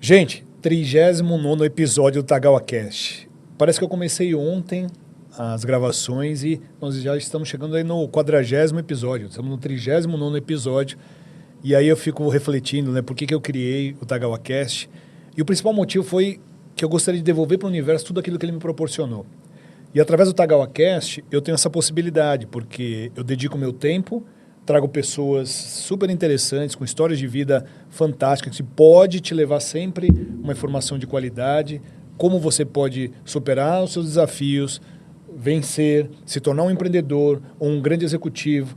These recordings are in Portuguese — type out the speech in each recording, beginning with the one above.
Gente, 39º episódio do TagawaCast. Parece que eu comecei ontem as gravações e nós já estamos chegando aí no 40º episódio. Estamos no 39º episódio. E aí eu fico refletindo, né? Por que eu criei o TagawaCast. E o principal motivo foi que eu gostaria de devolver para o universo tudo aquilo que ele me proporcionou. E através do TagawaCast eu tenho essa possibilidade, porque eu dedico meu tempo, trago pessoas super interessantes, com histórias de vida fantásticas, que pode te levar sempre uma informação de qualidade, como você pode superar os seus desafios, vencer, se tornar um empreendedor ou um grande executivo,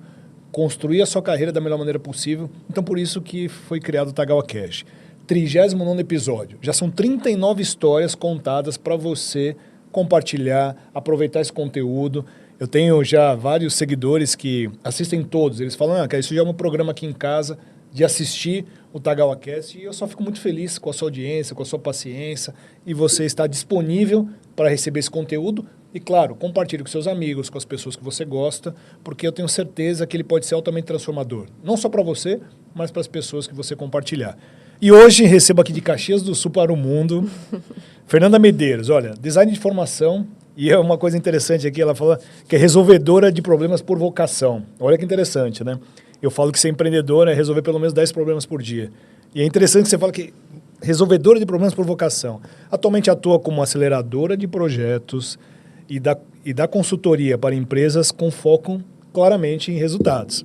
construir a sua carreira da melhor maneira possível. Então, por isso que foi criado o TagawaCast. 39º episódio. Já são 39 histórias contadas para você compartilhar, aproveitar esse conteúdo. Eu tenho já vários seguidores que assistem todos. Eles falam, cara, isso já é um programa aqui em casa de assistir o TagawaCast, e eu só fico muito feliz com a sua audiência, com a sua paciência, e você está disponível para receber esse conteúdo. E, claro, compartilhe com seus amigos, com as pessoas que você gosta, porque eu tenho certeza que ele pode ser altamente transformador. Não só para você, mas para as pessoas que você compartilhar. E hoje recebo aqui de Caxias do Sul para o mundo, Fernanda Medeiros. Olha, design de formação, e é uma coisa interessante aqui, ela fala que é resolvedora de problemas por vocação. Olha que interessante, né? Eu falo que ser empreendedora é resolver pelo menos 10 problemas por dia. E é interessante que você fala que resolvedora de problemas por vocação. Atualmente atua como aceleradora de projetos e da consultoria para empresas com foco claramente em resultados.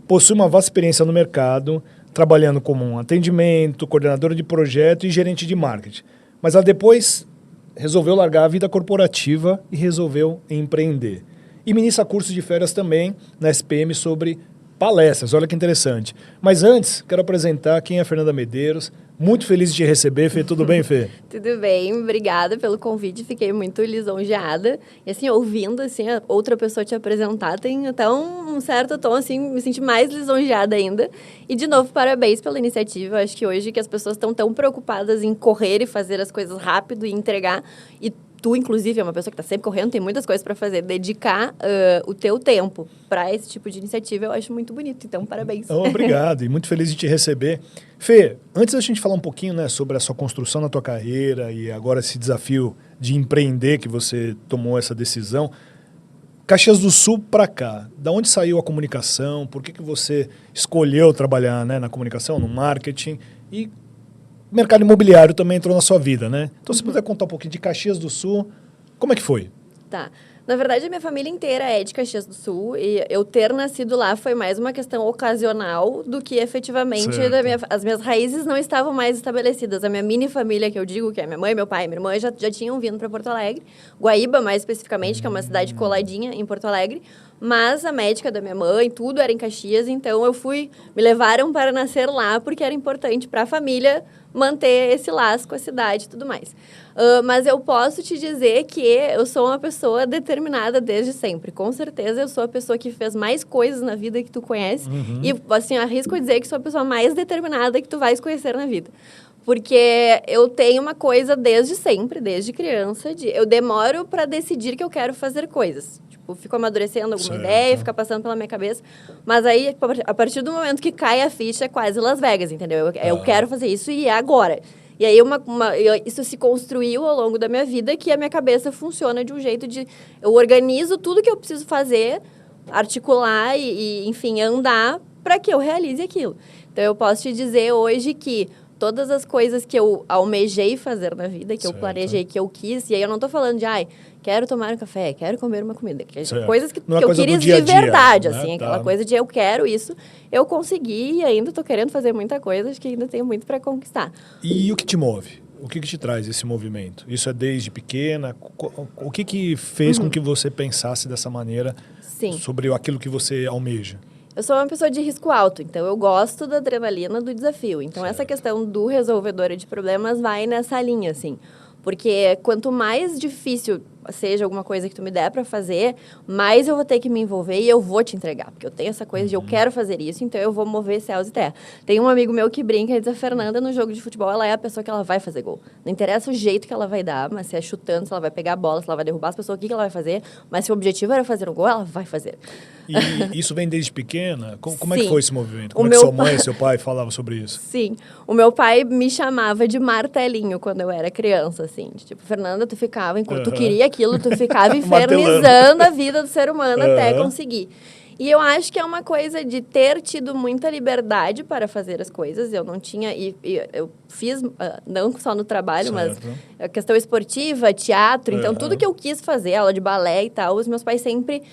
Possui uma vasta experiência no mercado, trabalhando como um atendimento, coordenadora de projeto e gerente de marketing. Mas ela depois resolveu largar a vida corporativa e resolveu empreender. E ministra cursos de férias também na SPM sobre palestras. Olha que interessante. Mas antes, quero apresentar quem é a Fernanda Medeiros. Muito feliz de te receber, Fê. Tudo bem, Fê? Tudo bem, obrigada pelo convite. Fiquei muito lisonjeada. E assim, ouvindo assim, a outra pessoa te apresentar, tem até um certo tom, assim, me senti mais lisonjeada ainda. E, de novo, parabéns pela iniciativa. Eu acho que hoje que as pessoas estão tão preocupadas em correr e fazer as coisas rápido e entregar. E tu, inclusive, é uma pessoa que está sempre correndo, tem muitas coisas para fazer. Dedicar o teu tempo para esse tipo de iniciativa, eu acho muito bonito. Então, parabéns. Obrigado, e muito feliz de te receber. Fê, antes da gente falar um pouquinho, né, sobre a sua construção na tua carreira e agora esse desafio de empreender que você tomou essa decisão, Caxias do Sul para cá, da onde saiu a comunicação? Por que você escolheu trabalhar, né, na comunicação, no marketing? E o mercado imobiliário também entrou na sua vida, né? Então, se puder contar um pouquinho de Caxias do Sul, como é que foi? Tá. Na verdade, a minha família inteira é de Caxias do Sul e eu ter nascido lá foi mais uma questão ocasional do que efetivamente as minhas raízes não estavam mais estabelecidas. A minha mini família, que eu digo, que é minha mãe, meu pai e minha irmã, já tinham vindo para Porto Alegre. Guaíba, mais especificamente, que é uma cidade coladinha em Porto Alegre. Mas a médica da minha mãe, tudo era em Caxias, então me levaram para nascer lá porque era importante para a família manter esse laço com a cidade e tudo mais. Mas eu posso te dizer que eu sou uma pessoa determinada desde sempre. Com certeza, eu sou a pessoa que fez mais coisas na vida que tu conhece. Uhum. E, assim, arrisco dizer que sou a pessoa mais determinada que tu vais conhecer na vida. Porque eu tenho uma coisa desde sempre, desde criança, eu demoro para decidir que eu quero fazer coisas. Tipo, fico amadurecendo alguma ideia, fica passando pela minha cabeça. Mas aí, a partir do momento que cai a ficha, é quase Las Vegas, entendeu? Eu quero fazer isso e é agora. E aí, isso se construiu ao longo da minha vida, que a minha cabeça funciona de um jeito de... Eu organizo tudo que eu preciso fazer, articular enfim, andar para que eu realize aquilo. Então, eu posso te dizer hoje que todas as coisas que eu almejei fazer na vida, que eu planejei, que eu quis, e aí eu não estou falando de, quero tomar um café, quero comer uma comida, coisas que eu queria de verdade, né? Assim, aquela coisa de eu quero isso, eu consegui e ainda estou querendo fazer muita coisa, acho que ainda tenho muito para conquistar. E o que te move? O que te traz esse movimento? Isso é desde pequena? O que fez com que você pensasse dessa maneira sobre aquilo que você almeja? Eu sou uma pessoa de risco alto, então eu gosto da adrenalina do desafio. Então, essa questão do resolvedora de problemas vai nessa linha, assim. Porque quanto mais difícil seja alguma coisa que tu me der para fazer, mais eu vou ter que me envolver e eu vou te entregar. Porque eu tenho essa coisa de eu quero fazer isso, então eu vou mover céus e terra. Tem um amigo meu que brinca e diz: a Fernanda, no jogo de futebol, ela é a pessoa que ela vai fazer gol. Não interessa o jeito que ela vai dar, mas se é chutando, se ela vai pegar a bola, se ela vai derrubar as pessoas, o que ela vai fazer. Mas se o objetivo era fazer um gol, ela vai fazer. E isso vem desde pequena? Como é que Sim. foi esse movimento? Como é que sua mãe e seu pai falavam sobre isso? Sim. O meu pai me chamava de martelinho quando eu era criança, assim. Tipo, Fernanda, tu ficava, enquanto tu queria aquilo, tu ficava infernizando a vida do ser humano até conseguir. E eu acho que é uma coisa de ter tido muita liberdade para fazer as coisas. Eu não tinha... eu fiz, não só no trabalho, certo. mas a questão esportiva, teatro. Então, tudo que eu quis fazer, aula de balé e tal, os meus pais sempre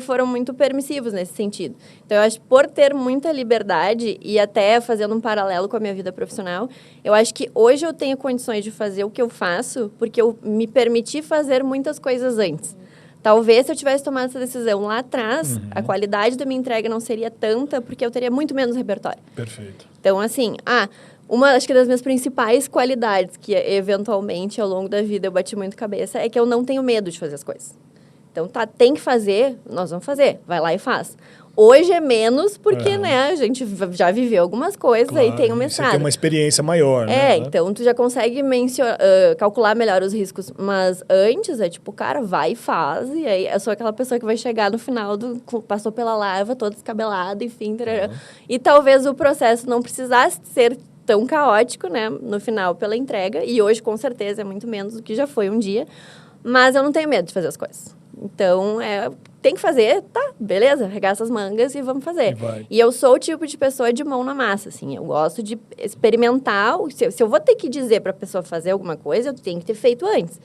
foram muito permissivos nesse sentido. Então, eu acho que por ter muita liberdade e até fazendo um paralelo com a minha vida profissional, eu acho que hoje eu tenho condições de fazer o que eu faço porque eu me permiti fazer muitas coisas antes. Talvez se eu tivesse tomado essa decisão lá atrás, a qualidade da minha entrega não seria tanta, porque eu teria muito menos repertório. Perfeito. Então, assim, uma, acho que das minhas principais qualidades, que eventualmente ao longo da vida eu bati muito cabeça, é que eu não tenho medo de fazer as coisas. Então, tem que fazer, nós vamos fazer, vai lá e faz. Hoje é menos, porque, né, a gente já viveu algumas coisas, claro, aí tem um mestrado. Você tem uma experiência maior, né? Então tu já consegue calcular melhor os riscos. Mas antes, é tipo, cara, vai e faz. E aí, eu sou aquela pessoa que vai chegar no final, passou pela lava, toda descabelada, enfim. E talvez o processo não precisasse ser tão caótico, né, no final, pela entrega. E hoje, com certeza, é muito menos do que já foi um dia. Mas eu não tenho medo de fazer as coisas. Então, tem que fazer, tá, beleza, arregaça as mangas e vamos fazer. E eu sou o tipo de pessoa de mão na massa, assim, eu gosto de experimentar. Se eu vou ter que dizer para a pessoa fazer alguma coisa, eu tenho que ter feito antes,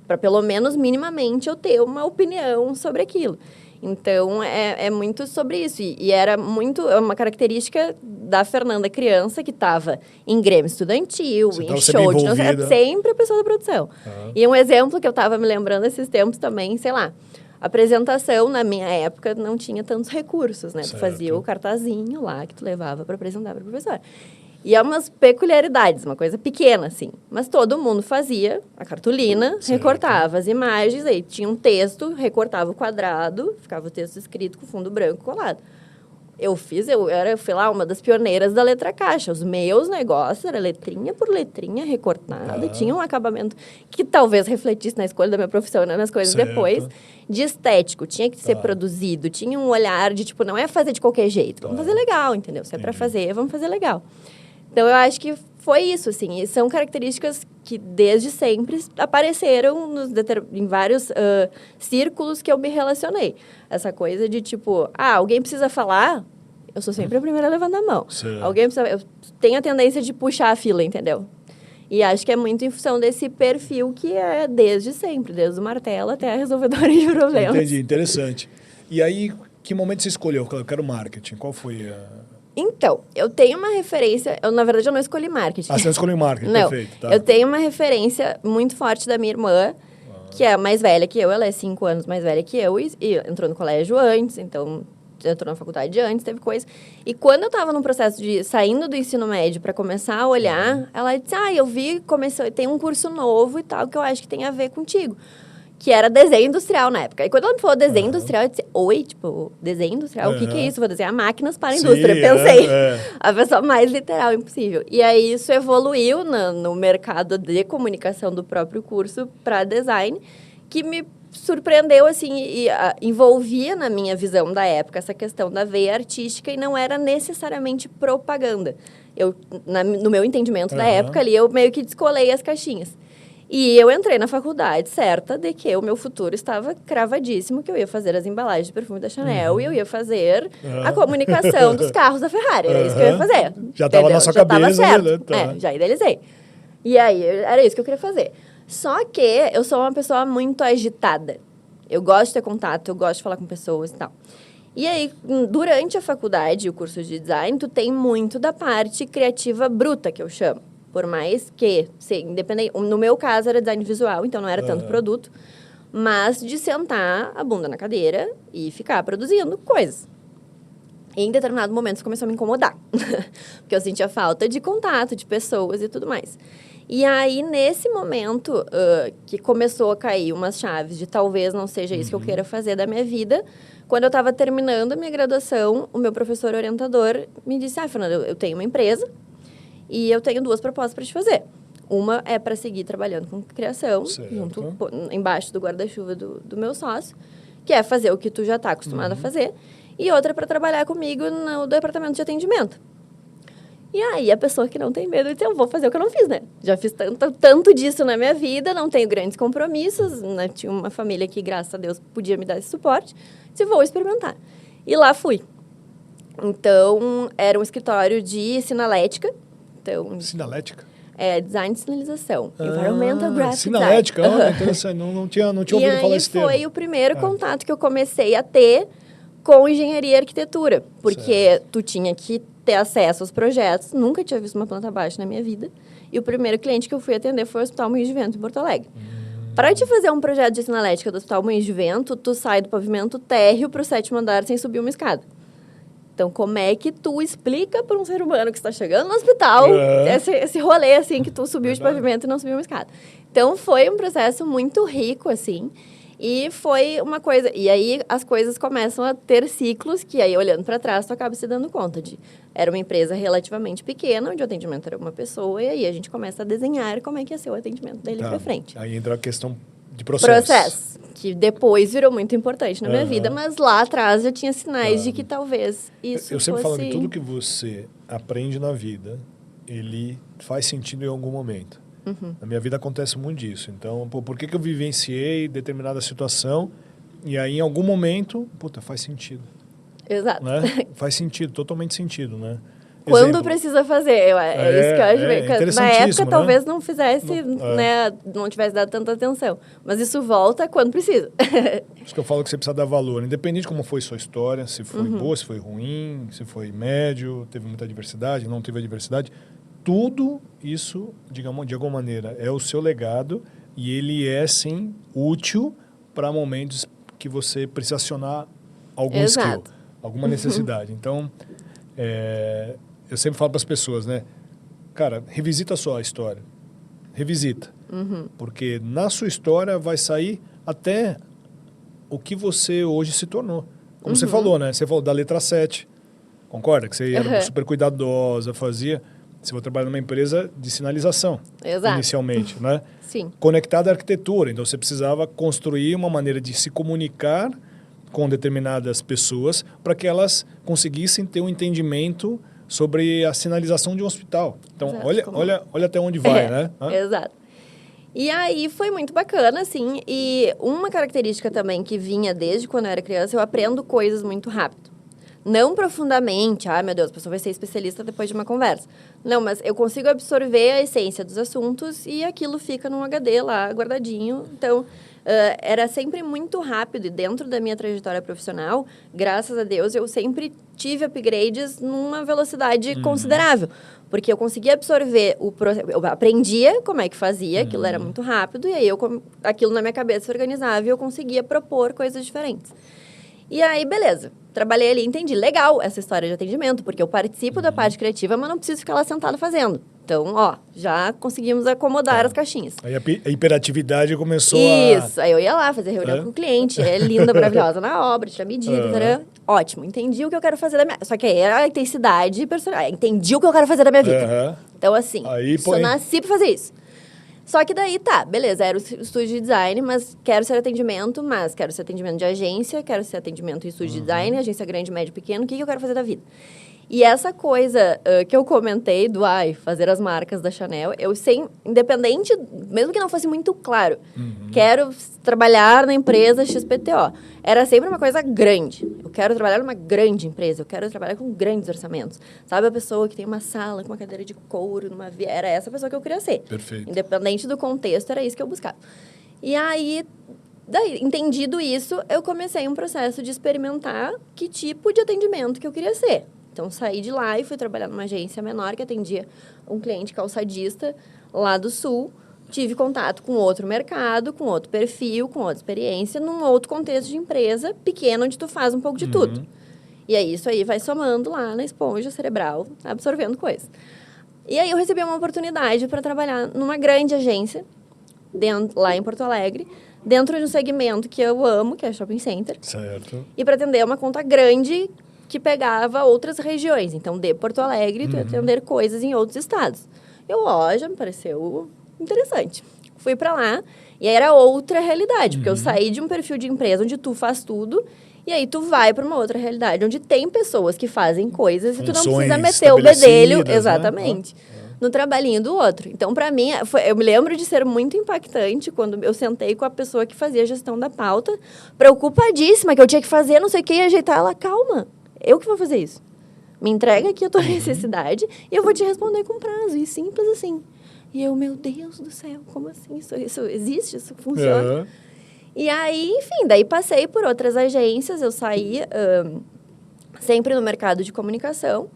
para pelo menos minimamente eu ter uma opinião sobre aquilo. Então, é muito sobre isso. E era muito uma característica da Fernanda criança, que estava em grêmio estudantil, em show de dança, sempre a pessoa da produção. E um exemplo que eu estava me lembrando esses tempos também, sei lá, a apresentação, na minha época, não tinha tantos recursos, né? Certo. Tu fazia o cartazinho lá que tu levava para apresentar para o professor. E é umas peculiaridades, uma coisa pequena, assim. Mas todo mundo fazia a cartolina, certo, recortava as imagens, aí tinha um texto, recortava o quadrado, ficava o texto escrito com fundo branco colado. Eu fui lá uma das pioneiras da letra caixa. Os meus negócios era letrinha por letrinha recortada. Tinha um acabamento que talvez refletisse na escolha da minha profissão, né, nas coisas certo. Depois. De estético, tinha que ser produzido. Tinha um olhar de, tipo, não é fazer de qualquer jeito. Vamos fazer legal, entendeu? Se é para fazer, vamos fazer legal. Então, eu acho que foi isso, assim. E são características que, desde sempre, apareceram em vários círculos que eu me relacionei. Essa coisa de, tipo, alguém precisa falar, eu sou sempre a primeira a levantar a mão. Certo. Alguém precisa... Eu tenho a tendência de puxar a fila, entendeu? E acho que é muito em função desse perfil que é desde sempre, desde o martelo até a resolvedora de problemas. Entendi, interessante. E aí, que momento você escolheu? Eu quero marketing. Qual foi a... Então, eu tenho uma referência... Na verdade, eu não escolhi marketing. Você não escolheu marketing, não, perfeito. Tá. Eu tenho uma referência muito forte da minha irmã, que é mais velha que eu. Ela é 5 anos mais velha que eu e entrou no colégio antes, então entrou na faculdade antes, teve coisa. E quando eu estava no processo de saindo do ensino médio para começar a olhar, ela disse, eu vi, tem um curso novo e tal, que eu acho que tem a ver contigo. Que era desenho industrial na época. E quando ela me falou desenho industrial, eu disse, oi, tipo, desenho industrial? O que é isso? Vou desenhar máquinas para a indústria. Pensei. A pessoa mais literal impossível. E aí, isso evoluiu no mercado de comunicação do próprio curso para design, que me surpreendeu, assim, e envolvia na minha visão da época essa questão da veia artística e não era necessariamente propaganda. No meu entendimento da época ali, eu meio que descolei as caixinhas. E eu entrei na faculdade certa de que o meu futuro estava cravadíssimo, que eu ia fazer as embalagens de perfume da Chanel e eu ia fazer a comunicação dos carros da Ferrari. Era isso que eu ia fazer. Já estava na sua cabeça. Certo. Já idealizei. E aí, era isso que eu queria fazer. Só que eu sou uma pessoa muito agitada. Eu gosto de ter contato, eu gosto de falar com pessoas e tal. E aí, durante a faculdade, o curso de design, tu tem muito da parte criativa bruta, que eu chamo. Por mais que, independente... No meu caso, era design visual, então não era tanto produto. Mas de sentar a bunda na cadeira e ficar produzindo coisas. E em determinado momento isso começou a me incomodar. Porque eu sentia falta de contato, de pessoas e tudo mais. E aí, nesse momento, que começou a cair umas chaves de talvez não seja isso que eu queira fazer da minha vida, quando eu estava terminando a minha graduação, o meu professor orientador me disse, Fernanda, eu tenho uma empresa e eu tenho 2 propostas para te fazer. Uma é para seguir trabalhando com criação, embaixo do guarda-chuva do meu sócio, que é fazer o que tu já está acostumado a fazer, e outra para trabalhar comigo no departamento de atendimento. E aí, a pessoa que não tem medo diz, eu vou fazer o que eu não fiz, né? Já fiz tanto disso na minha vida, não tenho grandes compromissos, né? Tinha uma família que, graças a Deus, podia me dar esse suporte. Disse, vou experimentar. E lá fui. Então, era um escritório de sinalética. Então, Sinalética? Design de sinalização. Environmental Graphic Sinalética, interessante. Não tinha ouvido falar esse termo. E aí foi o primeiro contato que eu comecei a ter com engenharia e arquitetura. Porque tu tinha que ter acesso aos projetos. Nunca tinha visto uma planta baixa na minha vida. E o primeiro cliente que eu fui atender foi o Hospital Moinhos de Vento, em Porto Alegre. Para te fazer um projeto de sinalética do Hospital Moinhos de Vento, tu sai do pavimento térreo para o 7º andar sem subir uma escada. Então, como é que tu explica para um ser humano que está chegando no hospital esse rolê, assim, que tu subiu de pavimento e não subiu uma escada? Então, foi um processo muito rico, assim, e foi uma coisa... E aí, as coisas começam a ter ciclos que aí, olhando para trás, tu acaba se dando conta de... Era uma empresa relativamente pequena, onde o atendimento era uma pessoa, e aí a gente começa a desenhar como é que ia ser o atendimento dele para frente. Aí entra a questão de processo. Que depois virou muito importante na minha vida, mas lá atrás já tinha sinais de que talvez isso Eu sempre fosse... falo que tudo que você aprende na vida, ele faz sentido em algum momento. Na minha vida acontece muito disso. Então, por que eu vivenciei determinada situação e aí em algum momento, faz sentido. Exato. Né? Faz sentido, totalmente sentido, né? Quando Exemplo, precisa fazer. É isso que eu acho. Na época, né? talvez não fizesse, não tivesse dado tanta atenção. Mas isso volta quando precisa. Por isso que eu falo que você precisa dar valor. Independente de como foi sua história, se foi boa, se foi ruim, se foi médio, teve muita diversidade, não teve diversidade. Tudo isso, digamos, de alguma maneira, é o seu legado e ele é, sim, útil para momentos que você precisa acionar algum skill, alguma necessidade. Então, eu sempre falo para as pessoas, né? Cara, revisita a sua história. Revisita. Porque na sua história vai sair até o que você hoje se tornou. Como você falou, né? Você falou da letra 7. Concorda? Que você era super cuidadosa, fazia... Você vai trabalhar numa empresa de sinalização, inicialmente, né? Sim. Conectada à arquitetura. Então, você precisava construir uma maneira de se comunicar com determinadas pessoas para que elas conseguissem ter um entendimento sobre a sinalização de um hospital. Então, olha até onde vai, né? Exato. E aí, foi muito bacana, assim. E uma característica também que vinha desde quando eu era criança, eu aprendo coisas muito rápido. Não profundamente, meu Deus, a pessoa vai ser especialista depois de uma conversa. Não, mas eu consigo absorver a essência dos assuntos e aquilo fica num HD lá, guardadinho. Então, era sempre muito rápido e dentro da minha trajetória profissional, graças a Deus, eu sempre tive upgrades numa velocidade considerável. Porque eu conseguia absorver o processo, eu aprendia como é que fazia, aquilo era muito rápido, e aí aquilo na minha cabeça se organizava e eu conseguia propor coisas diferentes. E aí, beleza. Trabalhei ali, entendi. Legal essa história de atendimento, porque eu participo da parte criativa, mas não preciso ficar lá sentado fazendo. Então, já conseguimos acomodar as caixinhas. Aí a hiperatividade começou Isso. Aí eu ia lá fazer reunião com o cliente, linda, maravilhosa na obra, tinha medida, ótimo. Entendi o que eu quero fazer da minha... Só que aí era a intensidade personal. Entendi o que eu quero fazer da minha vida. Então, assim, só nasci pra fazer isso. Só que daí, beleza, era o estúdio de design, mas quero ser atendimento de agência, quero ser atendimento em estúdio de design, agência grande, médio, pequeno, o que eu quero fazer da vida? E essa coisa que eu comentei do, fazer as marcas da Chanel, eu independente, mesmo que não fosse muito claro, quero trabalhar na empresa XPTO. Era sempre uma coisa grande. Eu quero trabalhar numa grande empresa, eu quero trabalhar com grandes orçamentos. Sabe a pessoa que tem uma sala com uma cadeira de couro, era essa pessoa que eu queria ser. Perfeito. Independente do contexto, era isso que eu buscava. E aí, entendido isso, eu comecei um processo de experimentar que tipo de atendimento que eu queria ser. Então, saí de lá e fui trabalhar numa agência menor que atendia um cliente calçadista lá do Sul. Tive contato com outro mercado, com outro perfil, com outra experiência, num outro contexto de empresa pequena, onde tu faz um pouco de tudo. E aí, isso aí vai somando lá na esponja cerebral, absorvendo coisas. E aí, eu recebi uma oportunidade para trabalhar numa grande agência, lá em Porto Alegre, dentro de um segmento que eu amo, que é shopping center. Certo. E para atender uma conta grande que pegava outras regiões. Então, de Porto Alegre, atender coisas em outros estados. Já me pareceu interessante. Fui para lá e aí era outra realidade, porque eu saí de um perfil de empresa onde tu faz tudo e aí tu vai para uma outra realidade, onde tem pessoas que fazem coisas e tu não precisa meter o bedelho. Exatamente. Né? No trabalhinho do outro. Então, para mim, eu me lembro de ser muito impactante quando eu sentei com a pessoa que fazia a gestão da pauta, preocupadíssima, que eu tinha que fazer não sei o que e ajeitar ela. Calma, eu que vou fazer isso. Me entrega aqui a tua necessidade e eu vou te responder com prazo. E simples assim. E eu, meu Deus do céu, como assim? Isso existe? Isso funciona? E aí, enfim, daí passei por outras agências. Eu saí sempre no mercado de comunicação.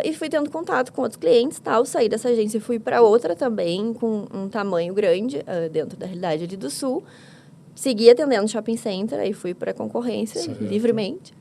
E fui tendo contato com outros clientes, tal. Saí dessa agência e fui para outra também, com um tamanho grande, dentro da realidade ali do Sul. Segui atendendo shopping center, aí fui para concorrência, livremente.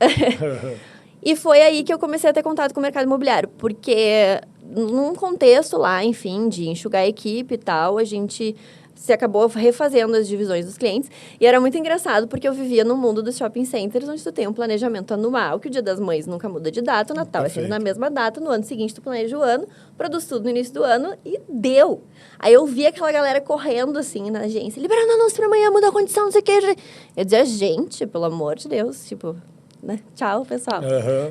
E foi aí que eu comecei a ter contato com o mercado imobiliário, porque num contexto lá, enfim, de enxugar a equipe e tal, a gente se acabou refazendo as divisões dos clientes. E era muito engraçado, porque eu vivia no mundo dos shopping centers, onde tu tem um planejamento anual, que o Dia das Mães nunca muda de data, o Natal é sempre na mesma data, no ano seguinte tu planeja o ano, produz tudo no início do ano e deu. Aí eu via aquela galera correndo, assim, na agência, liberando anúncio pra amanhã, muda a condição, não sei o que. Eu dizia, gente, pelo amor de Deus, tipo, né? Tchau, pessoal.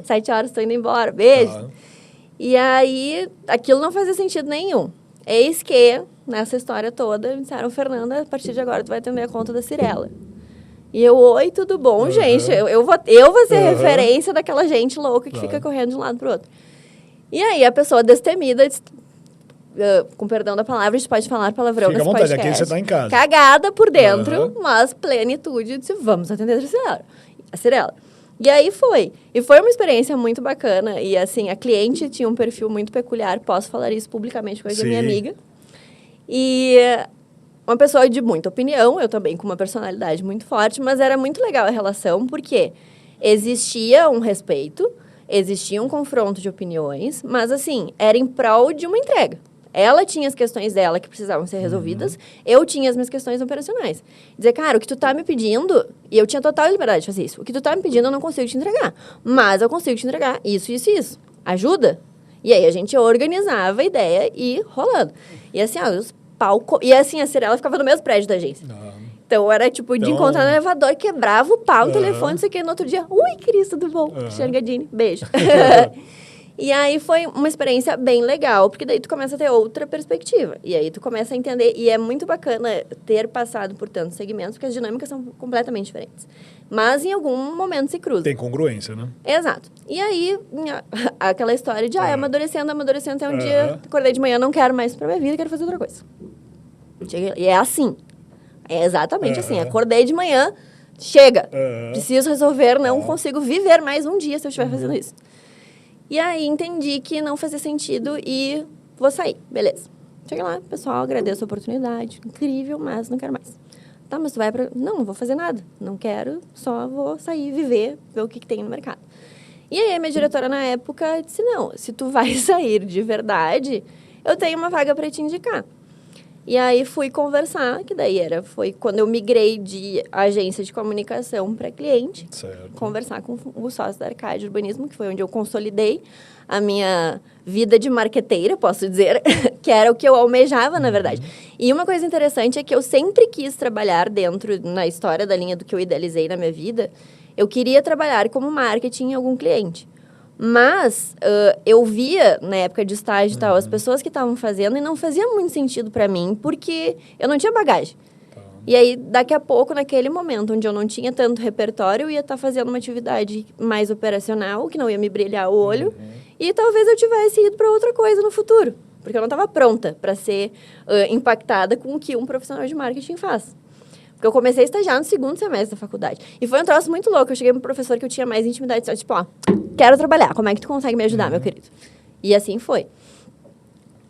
7 horas, tô indo embora, beijo. E aí, aquilo não fazia sentido nenhum. Eis que, nessa história toda, me disseram, Fernanda, a partir de agora tu vai atender a conta da Cirela. E eu, oi, tudo bom, gente? Eu vou ser referência daquela gente louca que fica correndo de um lado pro outro. E aí, a pessoa destemida, com perdão da palavra, a gente pode falar palavrão nesse podcast. Fica à vontade, aqui você tá em casa. Cagada por dentro, mas plenitude, disse, vamos atender a Cirela. E aí foi. E foi uma experiência muito bacana. E, assim, a cliente tinha um perfil muito peculiar. Posso falar isso publicamente, porque é minha amiga. E uma pessoa de muita opinião. Eu também com uma personalidade muito forte. Mas era muito legal a relação, porque existia um respeito, existia um confronto de opiniões. Mas, assim, era em prol de uma entrega. Ela tinha as questões dela que precisavam ser resolvidas, eu tinha as minhas questões operacionais. Dizer, cara, o que tu tá me pedindo, e eu tinha total liberdade de fazer isso, o que tu tá me pedindo eu não consigo te entregar, mas eu consigo te entregar isso, isso e isso. Ajuda? E aí a gente organizava a ideia e rolando. E assim, os pau... E assim, a Cirela ficava no mesmo prédio da agência. Então, era tipo de encontrar no elevador, quebrava o pau, o telefone, não sei o que, no outro dia, ui, Cris, tudo bom? Cristiane Gadini, beijo. E aí foi uma experiência bem legal, porque daí tu começa a ter outra perspectiva. E aí tu começa a entender, e é muito bacana ter passado por tantos segmentos, porque as dinâmicas são completamente diferentes. Mas em algum momento se cruzam. Tem congruência, né? Exato. E aí, aquela história de, amadurecendo, até um dia, acordei de manhã, não quero mais pra minha vida, quero fazer outra coisa. E é assim. É exatamente assim. Acordei de manhã, chega. Preciso resolver, não consigo viver mais um dia se eu estiver fazendo isso. E aí, entendi que não fazia sentido e vou sair. Beleza. Cheguei lá, pessoal, agradeço a oportunidade. Incrível, mas não quero mais. Tá, mas tu vai pra... Não vou fazer nada. Não quero, só vou sair, viver, ver o que tem no mercado. E aí, a minha diretora, na época, disse, não, se tu vai sair de verdade, eu tenho uma vaga para te indicar. E aí, fui conversar, que daí foi quando eu migrei de agência de comunicação para cliente. Certo. Conversar com o sócio da Arcade Urbanismo, que foi onde eu consolidei a minha vida de marqueteira, posso dizer, que era o que eu almejava, na verdade. E uma coisa interessante é que eu sempre quis trabalhar na história da linha do que eu idealizei na minha vida, eu queria trabalhar como marketing em algum cliente. Mas eu via, na época de estágio e tal, as pessoas que estavam fazendo e não fazia muito sentido para mim, porque eu não tinha bagagem. E aí, daqui a pouco, naquele momento, onde eu não tinha tanto repertório, eu ia estar fazendo uma atividade mais operacional, que não ia me brilhar o olho, e talvez eu tivesse ido para outra coisa no futuro, porque eu não estava pronta para ser impactada com o que um profissional de marketing faz. Porque eu comecei a estagiar no segundo semestre da faculdade. E foi um troço muito louco. Eu cheguei pro professor que eu tinha mais intimidade. Tipo, quero trabalhar. Como é que tu consegue me ajudar, meu querido? E assim foi.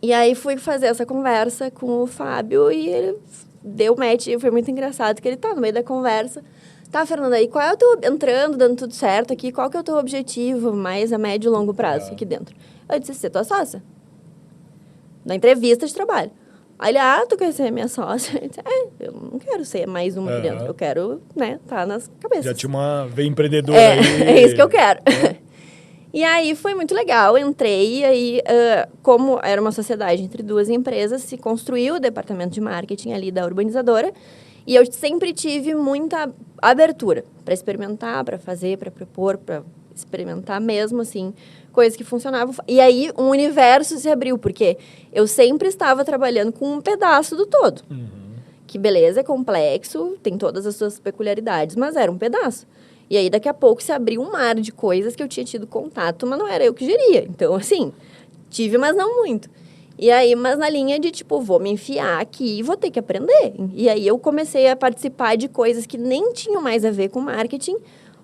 E aí, fui fazer essa conversa com o Fábio e ele deu match. E foi muito engraçado que ele no meio da conversa. Tá, Fernanda, e qual é o teu... Entrando, dando tudo certo aqui, qual que é o teu objetivo mais a médio e longo prazo aqui dentro? Eu disse, ser tua sócia. Na entrevista de trabalho. Aí ele, tu quer ser minha sócia? Eu disse, eu não quero ser mais uma aqui dentro. Eu quero, né, tá nas cabeças. Já tinha uma veia empreendedora aí. É isso que eu quero. E aí foi muito legal, entrei, e aí, como era uma sociedade entre duas empresas, se construiu o departamento de marketing ali da urbanizadora, e eu sempre tive muita abertura para experimentar, para fazer, para propor, para experimentar mesmo, assim, coisas que funcionavam. E aí um universo se abriu, porque eu sempre estava trabalhando com um pedaço do todo. Que beleza, é complexo, tem todas as suas peculiaridades, mas era um pedaço. E aí, daqui a pouco, se abriu um mar de coisas que eu tinha tido contato, mas não era eu que geria. Então, assim, tive, mas não muito. E aí, mas na linha de, tipo, vou me enfiar aqui e vou ter que aprender. E aí, eu comecei a participar de coisas que nem tinham mais a ver com marketing,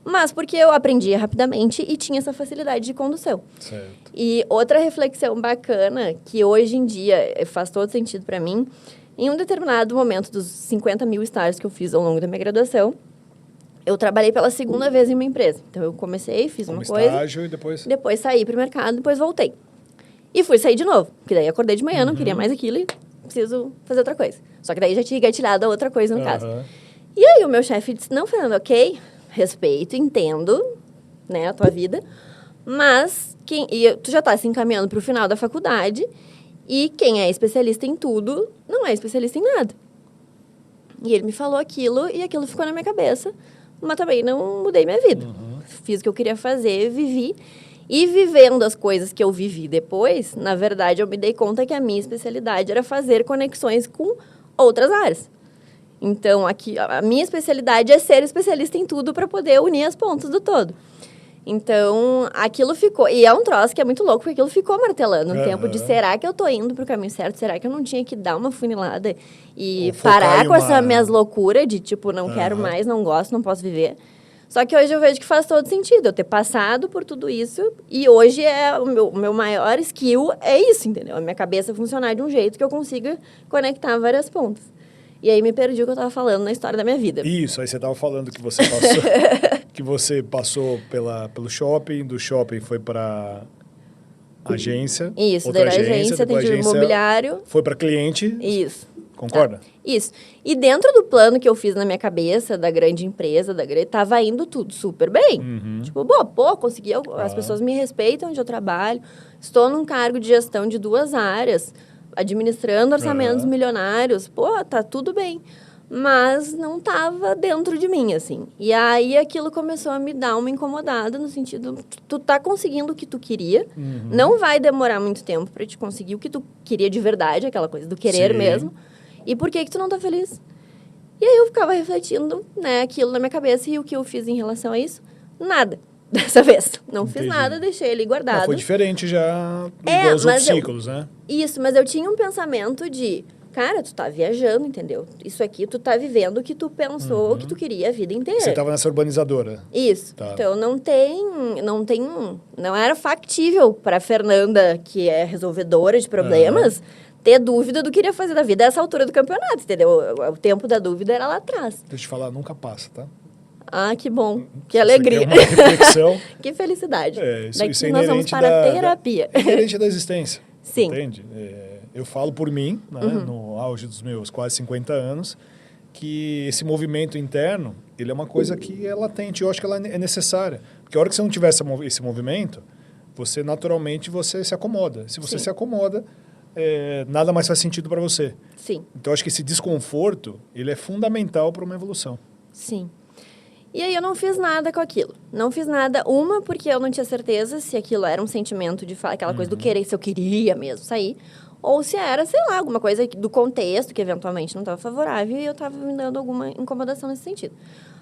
mas porque eu aprendia rapidamente e tinha essa facilidade de condução. Certo. E outra reflexão bacana, que hoje em dia faz todo sentido para mim, em um determinado momento dos 50 mil estágios que eu fiz ao longo da minha graduação, eu trabalhei pela segunda vez em uma empresa. Então, eu comecei, fiz uma coisa... estágio e depois... Depois saí para o mercado, depois voltei. E fui sair de novo. Porque daí acordei de manhã, não queria mais aquilo e preciso fazer outra coisa. Só que daí já tinha engatilhado a outra coisa, no caso. E aí, o meu chefe disse, não, Fernanda, ok, respeito, entendo, né, a tua vida, mas tu já está se encaminhando para o final da faculdade e quem é especialista em tudo não é especialista em nada. E ele me falou aquilo e aquilo ficou na minha cabeça, mas também não mudei minha vida. Fiz o que eu queria fazer, vivi. E vivendo as coisas que eu vivi depois, na verdade, eu me dei conta que a minha especialidade era fazer conexões com outras áreas. Então, aqui, a minha especialidade é ser especialista em tudo para poder unir as pontas do todo. Então, aquilo ficou... E é um troço que é muito louco, porque aquilo ficou martelando um tempo de será que eu tô indo pro caminho certo? Será que eu não tinha que dar uma funilada e parar com essas minhas loucuras de, tipo, não quero mais, não gosto, não posso viver? Só que hoje eu vejo que faz todo sentido eu ter passado por tudo isso e hoje o meu maior skill é isso, entendeu? A minha cabeça funcionar de um jeito que eu consiga conectar várias pontas. E aí me perdi o que eu estava falando na história da minha vida. Isso, aí você estava falando que você passou pelo shopping, do shopping foi para agência. Isso, daí na agência atendi o imobiliário. Foi para cliente. Isso. Concorda? Tá. Isso. E dentro do plano que eu fiz na minha cabeça, da grande empresa, tava indo tudo super bem. Tipo, consegui, as pessoas me respeitam onde eu trabalho, estou num cargo de gestão de 2 áreas, administrando orçamentos milionários, tá tudo bem. Mas não tava dentro de mim, assim. E aí, aquilo começou a me dar uma incomodada, no sentido, tu tá conseguindo o que tu queria, não vai demorar muito tempo para te conseguir o que tu queria de verdade, aquela coisa do querer mesmo. E por que tu não tá feliz? E aí, eu ficava refletindo, né, aquilo na minha cabeça, e o que eu fiz em relação a isso? Nada. Dessa vez. Não fiz nada, deixei ele guardado. Foi diferente já igual os outros ciclos, né? Isso, mas eu tinha um pensamento de... Cara, tu tá viajando, entendeu? Isso aqui, tu tá vivendo o que tu pensou, o que tu queria a vida inteira. Você tava nessa urbanizadora. Isso. Tá. Então, não era factível pra Fernanda, que é resolvedora de problemas, ter dúvida do que iria fazer da vida a essa altura do campeonato, entendeu? O tempo da dúvida era lá atrás. Deixa eu te falar, nunca passa, tá? Ah, que bom. Que alegria. Uma reflexão. Que felicidade. Isso Daqui nós vamos para a terapia. É inerente da existência. Sim. Entende? Eu falo por mim, né, no auge dos meus quase 50 anos, que esse movimento interno, ele é uma coisa que é latente. Eu acho que ela é necessária. Porque a hora que você não tiver esse movimento, você naturalmente se acomoda. Se você se acomoda, nada mais faz sentido para você. Sim. Então, eu acho que esse desconforto, ele é fundamental para uma evolução. Sim. E aí eu não fiz nada com aquilo. Não fiz nada, porque eu não tinha certeza se aquilo era um sentimento de aquela coisa do querer, se eu queria mesmo sair, ou se era, sei lá, alguma coisa do contexto que eventualmente não estava favorável e eu estava me dando alguma incomodação nesse sentido.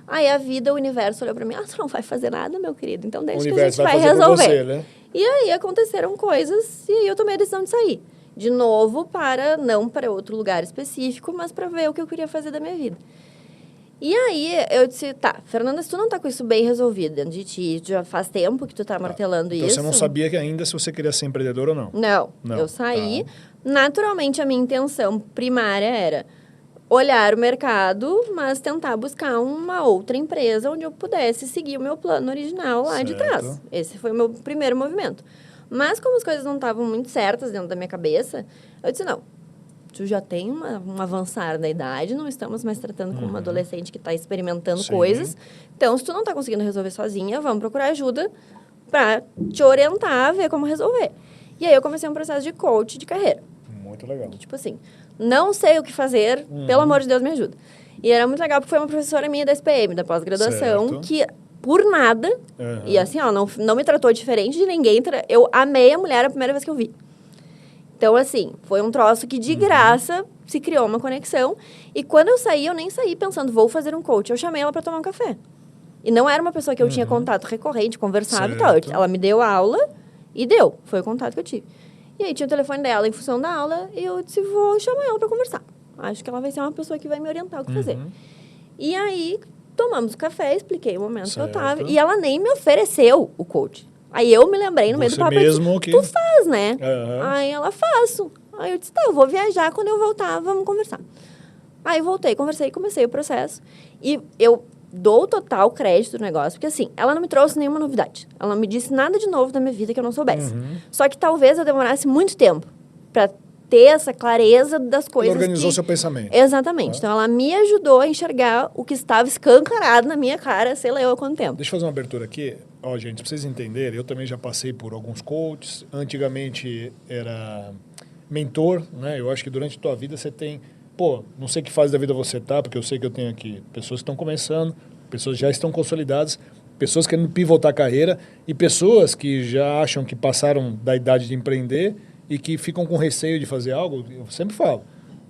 Aí a vida, o universo olhou para mim, tu não vai fazer nada, meu querido, então deixa que a gente vai resolver. Você, né? E aí aconteceram coisas e aí eu tomei a decisão de sair. De novo, não para outro lugar específico, mas para ver o que eu queria fazer da minha vida. E aí, eu disse, Fernanda, se tu não tá com isso bem resolvido dentro de ti, já faz tempo que tu tá martelando isso... Então, você não sabia que ainda se você queria ser empreendedora ou não? Não. Eu saí. Naturalmente, a minha intenção primária era olhar o mercado, mas tentar buscar uma outra empresa onde eu pudesse seguir o meu plano original lá de trás. Esse foi o meu primeiro movimento. Mas como as coisas não estavam muito certas dentro da minha cabeça, eu disse, não, tu já tem um avançar da idade, não estamos mais tratando com uma adolescente que está experimentando coisas. Então, se tu não está conseguindo resolver sozinha, vamos procurar ajuda para te orientar, ver como resolver. E aí eu comecei um processo de coach de carreira. Muito legal. Tipo assim, não sei o que fazer, pelo amor de Deus, me ajuda. E era muito legal porque foi uma professora minha da SPM, da pós-graduação, que por nada, e assim, ó, não me tratou diferente de ninguém, eu amei a mulher a primeira vez que eu vi. Então, assim, foi um troço que de graça se criou uma conexão. E quando eu saí, eu nem saí pensando, vou fazer um coach. Eu chamei ela para tomar um café. E não era uma pessoa que eu tinha contato recorrente, conversava e tal. Ela me deu a aula e deu. Foi o contato que eu tive. E aí tinha o telefone dela em função da aula e eu disse, vou chamar ela para conversar. Acho que ela vai ser uma pessoa que vai me orientar o que fazer. E aí, tomamos café, expliquei o momento que eu tava. E ela nem me ofereceu o coach. Aí eu me lembrei no meio do papo, mesmo tu faz, né? Aí ela, faço. Aí eu disse, tá, eu vou viajar, quando eu voltar, vamos conversar. Aí voltei, conversei, comecei o processo. E eu dou total crédito no negócio, porque assim, ela não me trouxe nenhuma novidade. Ela não me disse nada de novo da minha vida que eu não soubesse. Só que talvez eu demorasse muito tempo para ter essa clareza das coisas. Ela organizou seu pensamento. Exatamente. Então, ela me ajudou a enxergar o que estava escancarado na minha cara, sei lá eu há quanto tempo. Deixa eu fazer uma abertura aqui. Ó, gente, pra vocês entenderem, eu também já passei por alguns coaches. Antigamente era mentor, né? Eu acho que durante a tua vida você tem... Pô, não sei que fase da vida você tá, porque eu sei que eu tenho aqui pessoas que estão começando, pessoas que já estão consolidadas, pessoas querendo pivotar a carreira e pessoas que já acham que passaram da idade de empreender e que ficam com receio de fazer algo. Eu sempre falo,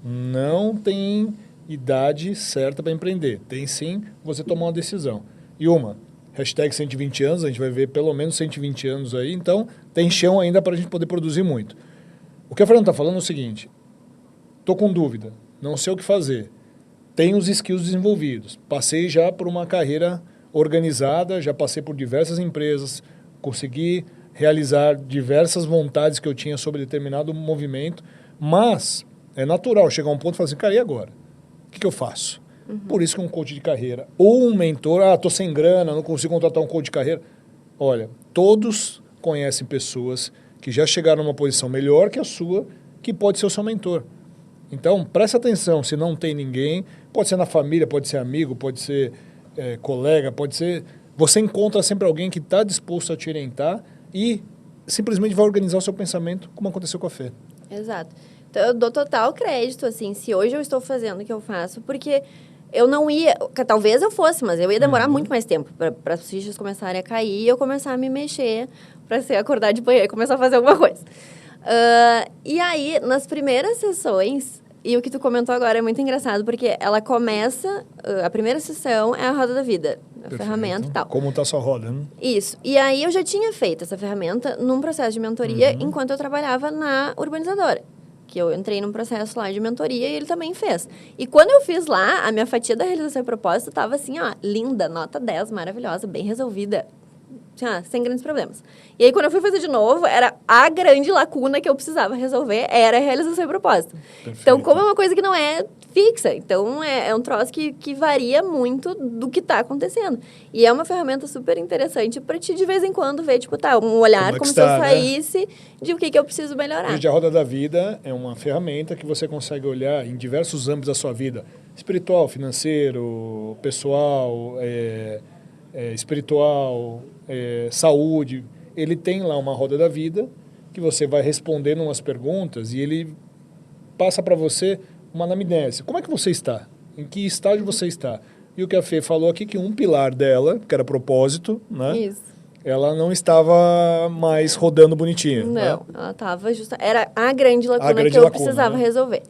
não tem idade certa para empreender. Tem sim você tomar uma decisão. E hashtag 120 anos, a gente vai ver pelo menos 120 anos aí, então tem chão ainda para a gente poder produzir muito. O que a Fernanda está falando é o seguinte, estou com dúvida, não sei o que fazer, tenho os skills desenvolvidos, passei já por uma carreira organizada, já passei por diversas empresas, consegui realizar diversas vontades que eu tinha sobre determinado movimento, mas é natural chegar a um ponto e falar assim, cara, e agora? O que eu faço? Por isso que um coach de carreira ou um mentor, estou sem grana, não consigo contratar um coach de carreira. Olha, todos conhecem pessoas que já chegaram numa posição melhor que a sua, que pode ser o seu mentor. Então, presta atenção, se não tem ninguém, pode ser na família, pode ser amigo, pode ser colega, pode ser... Você encontra sempre alguém que está disposto a te orientar e simplesmente vai organizar o seu pensamento, como aconteceu com a Fê. Exato. Então, eu dou total crédito, assim, se hoje eu estou fazendo o que eu faço, porque eu não ia... Talvez eu fosse, mas eu ia demorar muito mais tempo para as fichas começarem a cair e eu começar a me mexer para acordar de manhã e começar a fazer alguma coisa. E aí, nas primeiras sessões, e o que tu comentou agora é muito engraçado, porque ela começa... a primeira sessão é a roda da vida, a ferramenta e tal. Como está a sua roda, né? Isso. E aí, eu já tinha feito essa ferramenta num processo de mentoria enquanto eu trabalhava na urbanizadora. Que eu entrei num processo lá de mentoria e ele também fez. E quando eu fiz lá, a minha fatia da realização e propósito estava assim, ó, linda, nota 10, maravilhosa, bem resolvida. Sem grandes problemas. E aí, quando eu fui fazer de novo, era a grande lacuna que eu precisava resolver, era a realização e propósito. Perfeito. Então, como é uma coisa que não é fixa, então é um troço que varia muito do que está acontecendo. E é uma ferramenta super interessante para ti, de vez em quando, ver, tipo, um olhar como se eu saísse de o que eu preciso melhorar. A Roda da Vida é uma ferramenta que você consegue olhar em diversos âmbitos da sua vida. Espiritual, financeiro, pessoal, espiritual, saúde. Ele tem lá uma roda da vida que você vai respondendo umas perguntas e ele passa para você uma anamnese. Como é que você está? Em que estágio você está? E o que a Fê falou aqui, que um pilar dela, que era propósito, né? Isso. Ela não estava mais rodando bonitinha. Não, né? Ela estava justa. Era a grande lacuna que eu precisava resolver.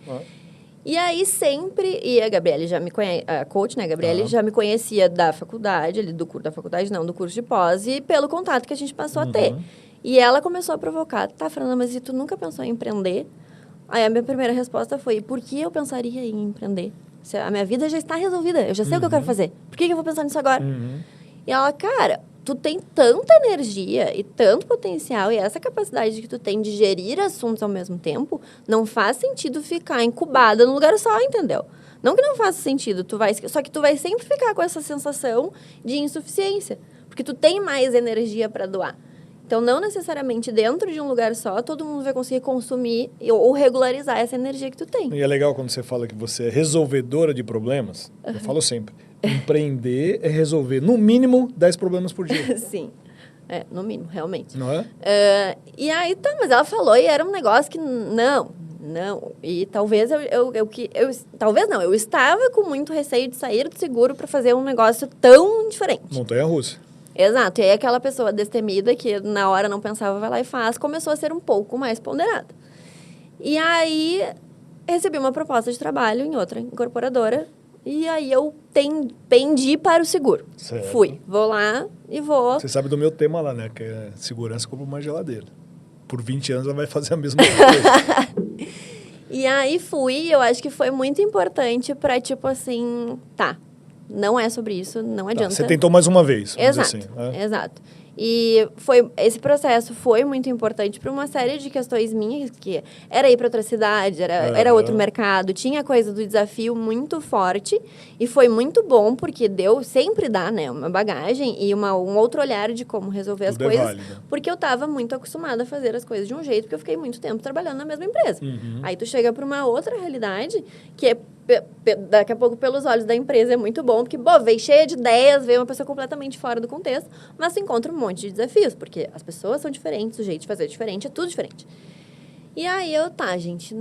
E aí sempre, e a Gabriele já me conhece, a coach, né, a Gabriele já me conhecia da faculdade, do curso de pós, e pelo contato que a gente passou a ter. E ela começou a provocar, tá, Fernanda, mas e tu nunca pensou em empreender? Aí a minha primeira resposta foi, por que eu pensaria em empreender? A minha vida já está resolvida, eu já sei o que eu quero fazer. Por que eu vou pensar nisso agora? E ela, cara, tu tem tanta energia e tanto potencial e essa capacidade que tu tem de gerir assuntos ao mesmo tempo, não faz sentido ficar incubada num lugar só, entendeu? Não que não faça sentido, só que tu vai sempre ficar com essa sensação de insuficiência, porque tu tem mais energia para doar. Então, não necessariamente dentro de um lugar só, todo mundo vai conseguir consumir ou regularizar essa energia que tu tem. E é legal quando você fala que você é resolvedora de problemas. Eu falo sempre, empreender é resolver, no mínimo, 10 problemas por dia. Sim. No mínimo, realmente. Não é? E aí, tá, mas ela falou e era um negócio que não. E talvez talvez não, eu estava com muito receio de sair do seguro para fazer um negócio tão diferente. Montanha-russa. Exato. E aí aquela pessoa destemida, que na hora não pensava, vai lá e faz, começou a ser um pouco mais ponderada. E aí, recebi uma proposta de trabalho em outra incorporadora, e aí eu pendi para o seguro. Certo. Fui. Vou lá e vou... Você sabe do meu tema lá, né? Que é segurança como uma geladeira. Por 20 anos ela vai fazer a mesma coisa. E aí fui, eu acho que foi muito importante para, tipo assim, tá, não é sobre isso, não adianta. Você tentou mais uma vez, vamos Exato, dizer assim. exato. E esse processo foi muito importante para uma série de questões minhas, que era ir para outra cidade, era outro mercado, tinha a coisa do desafio muito forte, e foi muito bom, porque sempre dá, né, uma bagagem e um outro olhar de como resolver as coisas, válido. Porque eu estava muito acostumada a fazer as coisas de um jeito, porque eu fiquei muito tempo trabalhando na mesma empresa. Aí tu chega para uma outra realidade, que é daqui a pouco, pelos olhos da empresa, é muito bom, porque, veio cheia de ideias, veio uma pessoa completamente fora do contexto, mas tu encontra um monte de desafios, porque as pessoas são diferentes, o jeito de fazer é diferente, é tudo diferente. E aí gente,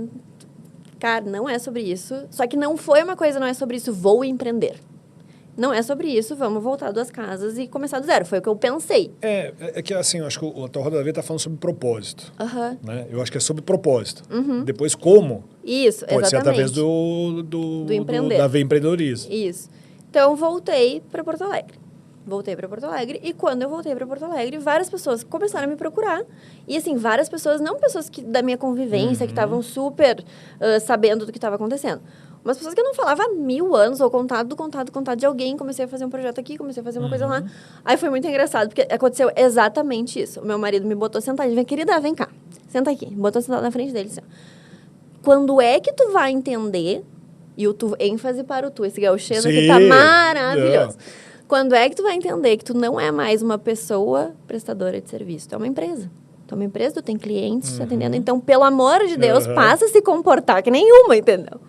cara, não é sobre isso, só que não foi uma coisa, não é sobre isso, vou empreender. Não é sobre isso, vamos voltar 2 casas e começar do zero. Foi o que eu pensei. É que assim, eu acho que a tua roda da vida está falando sobre propósito. Uhum. Né? Eu acho que é sobre propósito. Depois, como? Isso, pode exatamente. ser através do empreender. da empreendedorismo. Isso. Então, voltei para Porto Alegre. E quando eu voltei para Porto Alegre, várias pessoas começaram a me procurar. E, assim, várias pessoas, não pessoas da minha convivência, que estavam super sabendo do que estava acontecendo. Umas pessoas que eu não falava há 1000 anos, ou contato de alguém, comecei a fazer um projeto aqui, comecei a fazer uma coisa lá. Aí foi muito engraçado, porque aconteceu exatamente isso. O meu marido me botou sentado, ele disse, querida, vem cá, senta aqui. Me botou sentado na frente dele, assim, quando é que tu vai entender, e o tu, ênfase para o tu, esse gauchês aqui tá maravilhoso. Quando é que tu vai entender que tu não é mais uma pessoa prestadora de serviço, tu é uma empresa. Tu é uma empresa, tu tem clientes te atendendo, então, pelo amor de Deus, passa a se comportar que nenhuma, entendeu?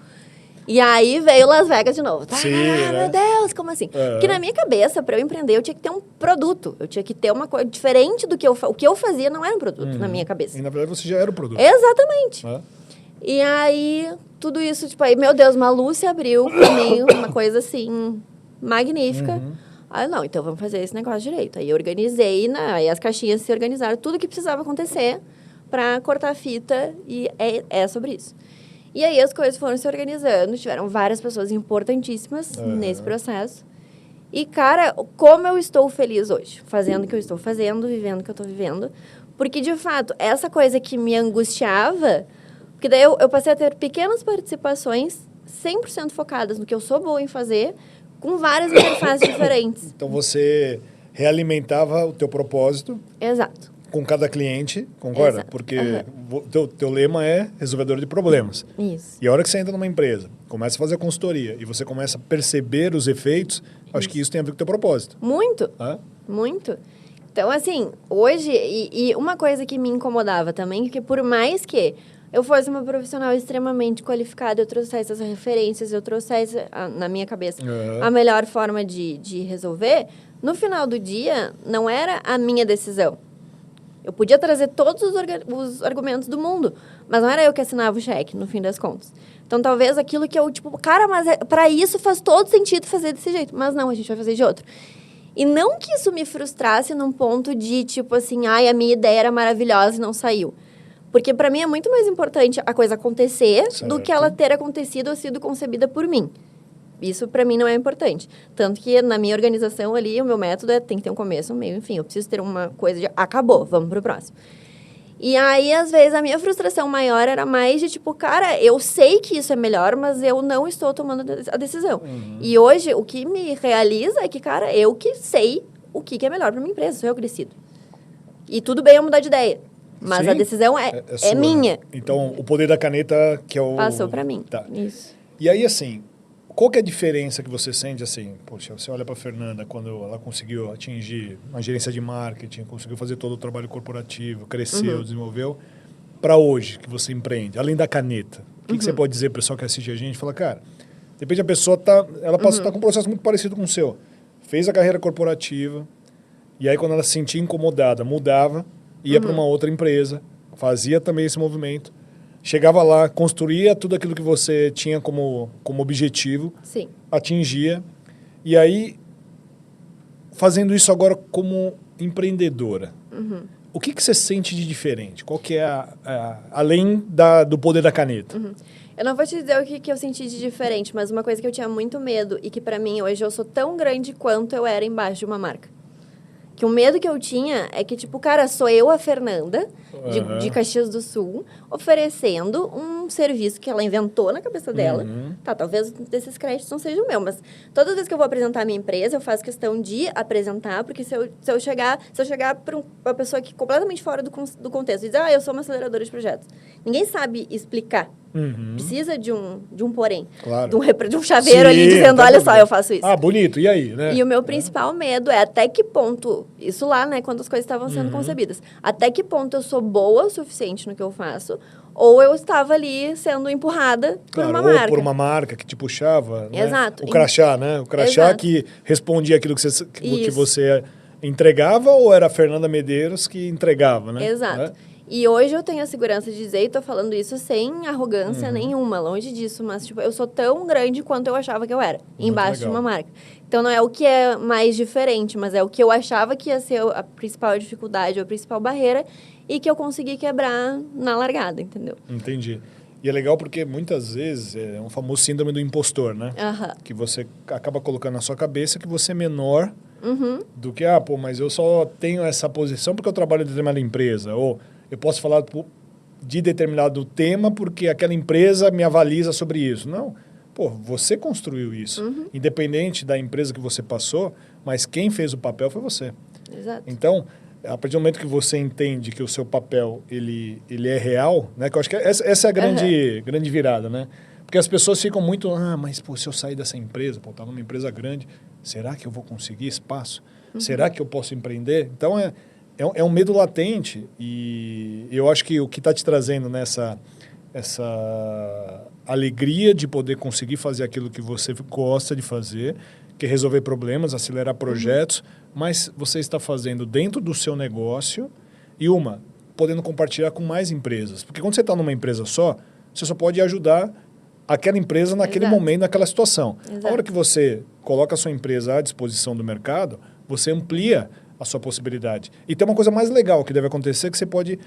E aí veio Las Vegas de novo. Meu Deus, como assim? Porque na minha cabeça, para eu empreender, eu tinha que ter um produto. Eu tinha que ter uma coisa diferente do que o que eu fazia não era um produto na minha cabeça. E na verdade você já era o produto. Exatamente. E aí, tudo isso, tipo, aí, meu Deus, uma luz se abriu pra mim, uma coisa assim, magnífica. Aí, não, então vamos fazer esse negócio direito. Aí eu organizei, aí as caixinhas se organizaram, tudo que precisava acontecer para cortar a fita, e é sobre isso. E aí as coisas foram se organizando, tiveram várias pessoas importantíssimas nesse processo. E, cara, como eu estou feliz hoje, fazendo o que eu estou fazendo, vivendo o que eu estou vivendo. Porque, de fato, essa coisa que me angustiava, porque daí eu passei a ter pequenas participações 100% focadas no que eu sou boa em fazer, com várias interfaces diferentes. Então você realimentava o teu propósito. Exato. Com cada cliente, concorda? Exato. Porque teu lema é resolvedor de problemas. Isso. E a hora que você entra numa empresa, começa a fazer a consultoria e você começa a perceber os efeitos, acho que isso tem a ver com o teu propósito. Muito. Muito. Então, assim, hoje, e uma coisa que me incomodava também, que por mais que eu fosse uma profissional extremamente qualificada, eu trouxesse essas referências, eu trouxesse, na minha cabeça, a melhor forma de resolver, no final do dia, não era a minha decisão. Eu podia trazer todos os argumentos do mundo, mas não era eu que assinava o cheque, no fim das contas. Então, talvez aquilo que eu, tipo, cara, mas para isso faz todo sentido fazer desse jeito. Mas não, a gente vai fazer de outro. E não que isso me frustrasse num ponto de, tipo assim, a minha ideia era maravilhosa e não saiu. Porque para mim é muito mais importante a coisa acontecer do que ela ter acontecido ou sido concebida por mim. Isso, para mim, não é importante. Tanto que, na minha organização ali, o meu método tem que ter um começo, um meio, enfim. Eu preciso ter uma coisa de, acabou, vamos pro próximo. E aí, às vezes, a minha frustração maior era mais de, tipo, cara, eu sei que isso é melhor, mas eu não estou tomando a decisão. E hoje, o que me realiza é que, cara, eu que sei o que é melhor para minha empresa, sou eu que decido. E tudo bem eu mudar de ideia. Mas Sim, a decisão é minha. Então, o poder da caneta, que é o... Passou para mim. Tá. Isso. E aí, assim... qual que é a diferença que você sente, assim, poxa, você olha para a Fernanda quando ela conseguiu atingir uma gerência de marketing, conseguiu fazer todo o trabalho corporativo, cresceu, desenvolveu, para hoje que você empreende, além da caneta, o que você pode dizer para o pessoal que assiste a gente? Fala, cara, de repente a pessoa tá com um processo muito parecido com o seu, fez a carreira corporativa, e aí quando ela se sentia incomodada, mudava, ia para uma outra empresa, fazia também esse movimento, chegava lá, construía tudo aquilo que você tinha como objetivo, Sim. atingia, e aí, fazendo isso agora como empreendedora, o que você sente de diferente? Qual que é, além do poder da caneta? Eu não vou te dizer o que eu senti de diferente, mas uma coisa que eu tinha muito medo e que pra mim hoje eu sou tão grande quanto eu era embaixo de uma marca. Que o medo que eu tinha é que, tipo, cara, sou eu a Fernanda, de Caxias do Sul, oferecendo um serviço que ela inventou na cabeça dela. Tá, talvez desses créditos não sejam meu, mas todas as vezes que eu vou apresentar a minha empresa, eu faço questão de apresentar, porque se eu chegar para uma pessoa que completamente fora do contexto e dizer, eu sou uma aceleradora de projetos, ninguém sabe explicar. Precisa de um porém. Claro. De um chaveiro ali dizendo, olha só, eu faço isso. Ah, bonito. E aí, né? E o meu principal medo é até que ponto, isso lá, né, quando as coisas estavam sendo concebidas, até que ponto eu sou boa o suficiente no que eu faço, ou eu estava ali sendo empurrada por uma marca. Ou por uma marca que te puxava. Né? Exato. O crachá, né? O crachá que respondia aquilo que você entregava, ou era a Fernanda Medeiros que entregava, né? Exato. Né? E hoje eu tenho a segurança de dizer, e tô falando isso sem arrogância nenhuma, longe disso, mas tipo, eu sou tão grande quanto eu achava que eu era, embaixo de uma marca. Então não é o que é mais diferente, mas é o que eu achava que ia ser a principal dificuldade, a principal barreira, e que eu consegui quebrar na largada, entendeu? Entendi. E é legal porque muitas vezes é um famoso síndrome do impostor, né? Que você acaba colocando na sua cabeça que você é menor do que, mas eu só tenho essa posição porque eu trabalho em determinada empresa, ou eu posso falar de determinado tema porque aquela empresa me avaliza sobre isso. Não, você construiu isso. Independente da empresa que você passou, mas quem fez o papel foi você. Exato. Então, a partir do momento que você entende que o seu papel ele é real, né? Que eu acho que essa é a grande virada, né? Porque as pessoas ficam muito, mas se eu sair dessa empresa, tá numa empresa grande, será que eu vou conseguir espaço? Será que eu posso empreender? Então, é um medo latente e eu acho que o que está te trazendo nessa essa alegria de poder conseguir fazer aquilo que você gosta de fazer, que é resolver problemas, acelerar projetos, mas você está fazendo dentro do seu negócio e podendo compartilhar com mais empresas. Porque quando você está numa empresa só, você só pode ajudar aquela empresa naquele momento, naquela situação. A hora que você coloca a sua empresa à disposição do mercado, você amplia a sua possibilidade. E tem uma coisa mais legal que deve acontecer, que você pode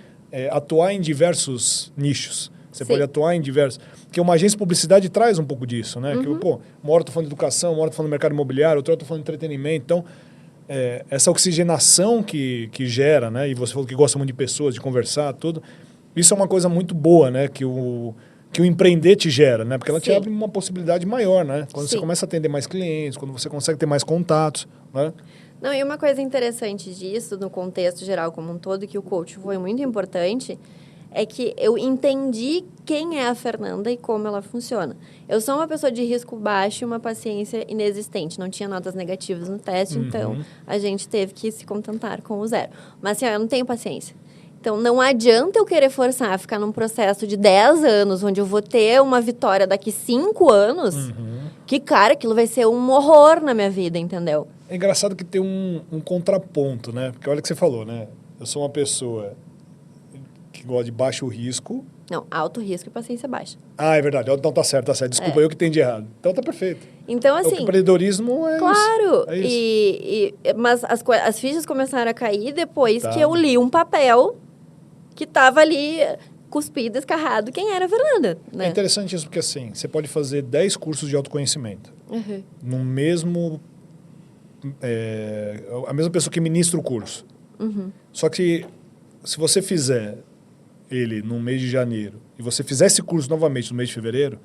atuar em diversos nichos. Você pode atuar em diversos... Porque uma agência de publicidade traz um pouco disso, né? Que, uma hora eu estou falando de educação, uma hora eu estou falando de mercado imobiliário, outra hora eu estou falando de entretenimento. Então, essa oxigenação que gera, né? E você falou que gosta muito de pessoas, de conversar, tudo. Isso é uma coisa muito boa, né? Que o empreender te gera, né? Porque ela te abre uma possibilidade maior, né? Quando você começa a atender mais clientes, quando você consegue ter mais contatos, né? Não, e uma coisa interessante disso, no contexto geral como um todo, que o coach foi muito importante, é que eu entendi quem é a Fernanda e como ela funciona. Eu sou uma pessoa de risco baixo e uma paciência inexistente. Não tinha notas negativas no teste, então a gente teve que se contentar com o 0. Mas assim, eu não tenho paciência. Então, não adianta eu querer forçar a ficar num processo de 10 anos, onde eu vou ter uma vitória daqui 5 anos, que, cara, aquilo vai ser um horror na minha vida, entendeu? É engraçado que tem um contraponto, né? Porque olha o que você falou, né? Eu sou uma pessoa que gosta de baixo risco. Não, alto risco e paciência baixa. Ah, é verdade. Então tá certo, tá certo. Desculpa, eu que entendi errado. Então tá perfeito. Então, assim... O empreendedorismo é claro, isso. Claro! É mas as fichas começaram a cair depois que eu li um papel que estava ali cuspido, escarrado, quem era a Fernanda, né? É interessante isso, porque assim, você pode fazer 10 cursos de autoconhecimento. No mesmo... a mesma pessoa que ministra o curso. Só que se você fizer ele no mês de janeiro e você fizer esse curso novamente no mês de fevereiro,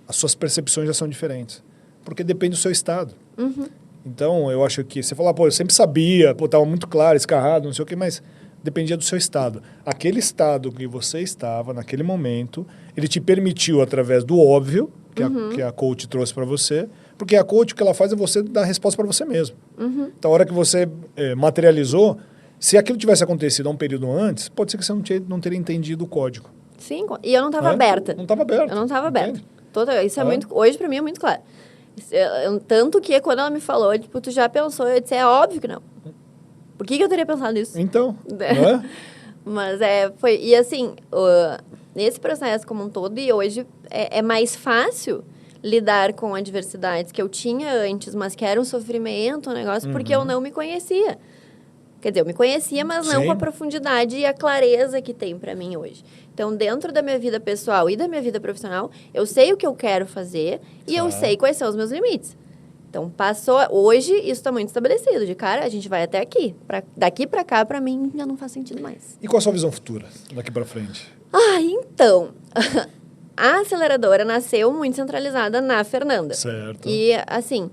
as suas percepções já são diferentes. Porque depende do seu estado. Então, eu acho que... Você fala, eu sempre sabia, estava muito claro, escarrado, não sei o quê, mas dependia do seu estado. Aquele estado que você estava, naquele momento, ele te permitiu, através do óbvio, que a coach trouxe para você, porque a coach, o que ela faz é você dar a resposta para você mesmo. Então, a hora que você materializou, se aquilo tivesse acontecido há um período antes, pode ser que você não teria entendido o código. Sim, e eu não estava aberta. Não estava aberta. Eu não estava aberta. Isso é Ah. muito... Hoje, para mim, é muito claro. Tanto que, quando ela me falou, tipo, tu já pensou? Eu disse, é óbvio que não. Por que eu teria pensado nisso? Então, não é? Mas foi... E assim, nesse processo como um todo, e hoje é mais fácil lidar com adversidades que eu tinha antes, mas que era um sofrimento, um negócio, porque eu não me conhecia. Quer dizer, eu me conhecia, mas não Sim. com a profundidade e a clareza que tem para mim hoje. Então, dentro da minha vida pessoal e da minha vida profissional, eu sei o que eu quero fazer e eu sei quais são os meus limites. Então, hoje, isso está muito estabelecido. De cara, a gente vai até aqui. Daqui para cá, para mim, já não faz sentido mais. E qual a sua visão futura, daqui para frente? Então... A aceleradora nasceu muito centralizada na Fernanda. Certo. E, assim,